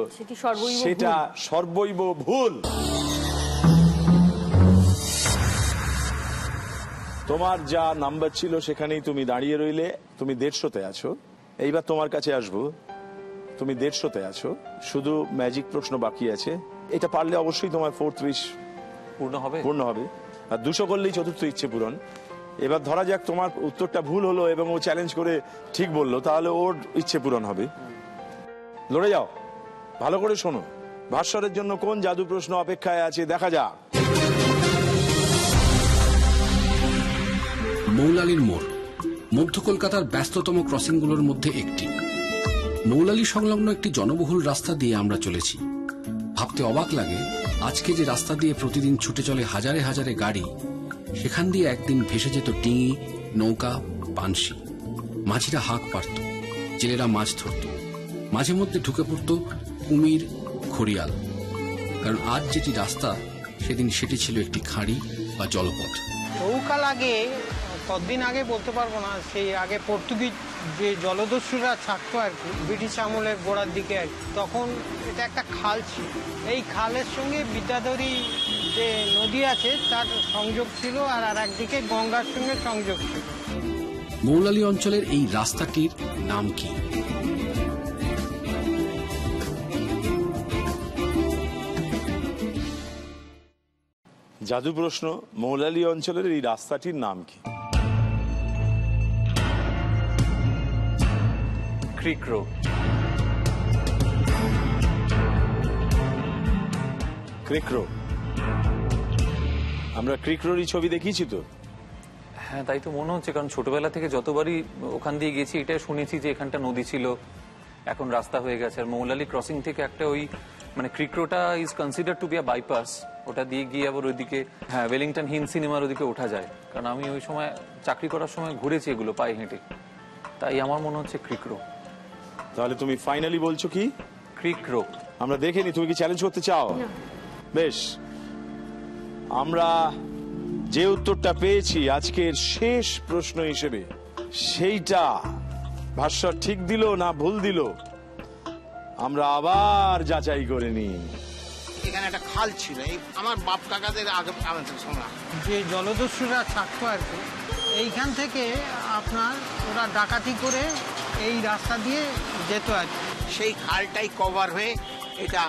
সেটা সর্বৈব ভুল। তোমার যা নাম্বার ছিল সেখানেই তুমি দাঁড়িয়ে রইলে। তুমি 150-তে আছো। এইবার তোমার কাছে আসবো। তুমি 150-তে আছো, শুধু ম্যাজিক প্রশ্ন বাকি আছে। এটা পারলে অবশ্যই তোমার 4th উইশ পূর্ণ হবে, আর 200 করলেই 4র্থ ইচ্ছে পূরণ। এবার ধরা যাক তোমার উত্তরটা ভুল হলো এবং ও চ্যালেঞ্জ করে ঠিক বললো, তাহলে ওর ইচ্ছে পূরণ হবে। লড়ে যাও, ভালো করে শোনো। ভাস্বরের জন্য কোন জাদু প্রশ্ন অপেক্ষায় আছে দেখা যাক। মৌলালির মোড় মধ্য কলকাতার ব্যস্ততম ক্রসিংগুলোর মধ্যে একটি। মৌলালি সংলগ্ন একটি জনবহুল রাস্তা দিয়ে আমরা চলেছি। ভাবতে অবাক লাগে, আজকে যে রাস্তা দিয়ে প্রতিদিন ছুটে চলে হাজারে হাজারে গাড়ি, সেখান দিয়ে একদিন ভেসে যেত ডিঙি, নৌকা, পানসি। মাঝিরা হাঁক পারত, জেলেরা মাছ ধরত, মাঝে মধ্যে ঢুকে পড়ত কুমির, ঘড়িয়াল। কারণ আজ যেটি রাস্তা, সেদিন সেটি ছিল একটি খাঁড়ি বা জলপথ। বহুকাল আগে, ততদিন আগে বলতে পারবো না, সেই আগে পর্তুগিজ যে জলদস্যুরা থাকতো আর কি, ব্রিটিশ আমলের গোড়ার দিকে আর কি, তখন এটা একটা খাল ছিল। এই খালের সঙ্গে বিদ্যাধরী যে নদী আছে তার সংযোগ ছিল, আর একদিকে গঙ্গার সঙ্গে সংযোগ ছিল। মৌলালি অঞ্চলের এই রাস্তাটির নাম কি? জাদু প্রশ্ন, মৌলালি অঞ্চলের এই রাস্তাটির নাম কি? ক্রিক রোড। ক্রিক্রো, আমরা ক্রিক্রোরই ছবি দেখিয়েছি তো। হ্যাঁ তাই তো মনে হচ্ছে, কারণ ছোটবেলা থেকে যতবারই ওখান দিয়ে গেছি এটাই শুনেছি যে এখানটা নদী ছিল, এখন রাস্তা হয়ে গেছে। আর মৌলালি ক্রসিং থেকে একটা ওই মানে ক্রিক্রোটা is consider to be a bypass, ওটা দিয়ে গিয়ে আবার ওইদিকে হ্যাঁ ওয়েলিংটন হিল সিনেমার ওদিকে ওঠা যায়। কারণ আমি ওই সময় চাকরি করার সময় ঘুরেছি এগুলো পায়ে হেঁটে, তাই আমার মনে হচ্ছে ক্রিক্রো। তাহলে তুমি ফাইনালি বলছো কি ক্রিক্রো? আমরা দেখেনি, তুমি কি চ্যালেঞ্জ করতে চাও? বেশ, আমরা যে উত্তরটা পেয়েছি আজকের শেষ প্রশ্ন হিসেবে, সেইটা ভাস্বর ঠিক দিল না ভুল দিল আমরা আবার যাচাই করে নিই। এখানে একটা খাল ছিল, এই আমার বাপ কাকাদের আগে শোনা যে জলদস্যুরা থাকতো আর কি, এইখান থেকে আপনার ওরা ডাকাতি করে এই রাস্তা দিয়ে যেত আর কি। সেই খালটাই কভার হয়ে এটা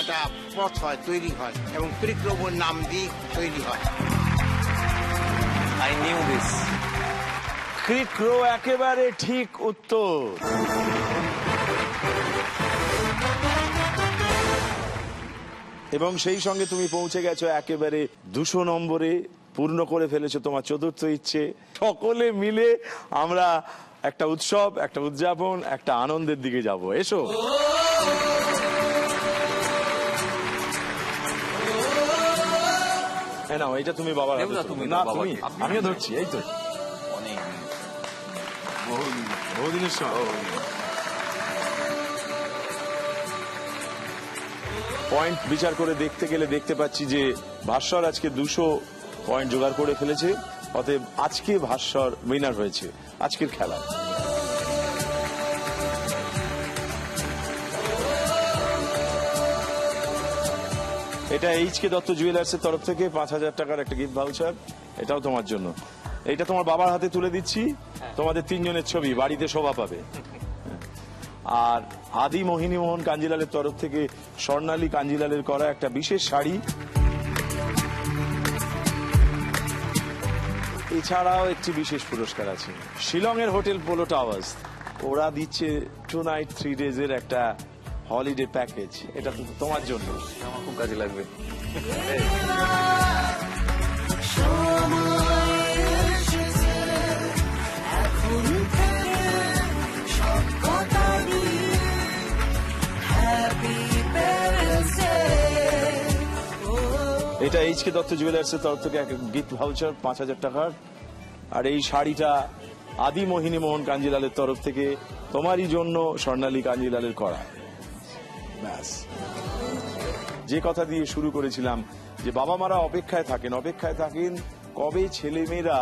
একটা পথ হয়, তৈরি হয় এবং ক্রিক্রোর নাম দিয়ে তৈরি হয়। I knew this. ক্রিক্রো একেবারে ঠিক উত্তর। এবং সেই সঙ্গে তুমি পৌঁছে গেছো একেবারে 200 নম্বরে, পূর্ণ করে ফেলেছো তোমার চতুর্থ ইচ্ছে। সকলে মিলে আমরা একটা উৎসব, একটা উদযাপন, একটা আনন্দের দিকে যাব। এসো। নাও এটা তুমি বাবার হাতে তুলো। না তুমি, আমিও ধরছি, এই তো বহুদিনের সময়। পয়েন্ট বিচার করে দেখতে গেলে দেখতে পাচ্ছি যে ভাস্বর আজকে 200 পয়েন্ট জোগাড় করে ফেলেছে, অতএব আজকে ভাস্বর উইনার হয়েছে আজকের খেলা। এটা এইচকে দত্ত জুয়েলার্সের তরফ থেকে 5000 টাকার একটা গিফট ভাউচার, এটাও তোমার জন্য। এটা তোমার বাবার হাতে তুলে দিচ্ছি, তোমাদের 3 জনের ছবি বাড়িতে শোভা পাবে। আর আদি মোহিনী মোহন কাঞ্জিলালের তরফ থেকে স্বর্ণালী কাঞ্জিলালের করা একটা বিশেষ শাড়ি, এছাড়াও একটি বিশেষ পুরস্কার আছে শিলংয়ের হোটেল পোলো টাওয়ার্স, ওরা দিচ্ছে 2 নাইট 3 ডেজের একটা হলিডে প্যাকেজ, এটা তো তোমার জন্য, আমার খুব কাজে লাগবে। এটা এইচকে দত্ত জুয়েলার্সের তরফ থেকে এক গিফট ভাউচার 5000 টাকার। আর এই শাড়িটা আদি মোহিনী মোহন কাঞ্জিলালের তরফ থেকে তোমারই জন্য স্বর্ণালী কাঞ্জিলালের করা। ব্যাস, যে কথা দিয়ে শুরু করেছিলাম যে বাবা মারা অপেক্ষায় থাকেন কবে ছেলেমেয়েরা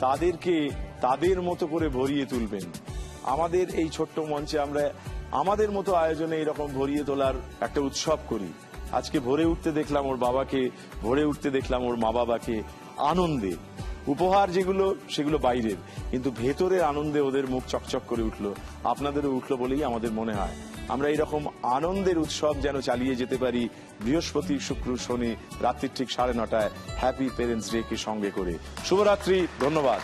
তাদেরকে তাদের মতো করে ভরিয়ে তুলবেন। আমাদের এই ছোট্ট মঞ্চে আমরা আমাদের মতো আয়োজনে এরকম ভরিয়ে তোলার একটা উৎসব করি। আজকে ভরে উঠতে দেখলাম ওর বাবাকে, ভরে উঠতে দেখলাম ওর মা বাবাকে আনন্দে। উপহার যেগুলো সেগুলো বাইরের, কিন্তু ভেতরের আনন্দে ওদের মুখ চকচক করে উঠলো, আপনাদেরও উঠলো বলেই আমাদের মনে হয় আমরা এইরকম আনন্দের উৎসব যেন চালিয়ে যেতে পারি বৃহস্পতি, শুক্র, শনি রাত্রির ঠিক 9:30টায় হ্যাপি পেরেন্টস ডে কে সঙ্গে করে। শুভরাত্রি, ধন্যবাদ।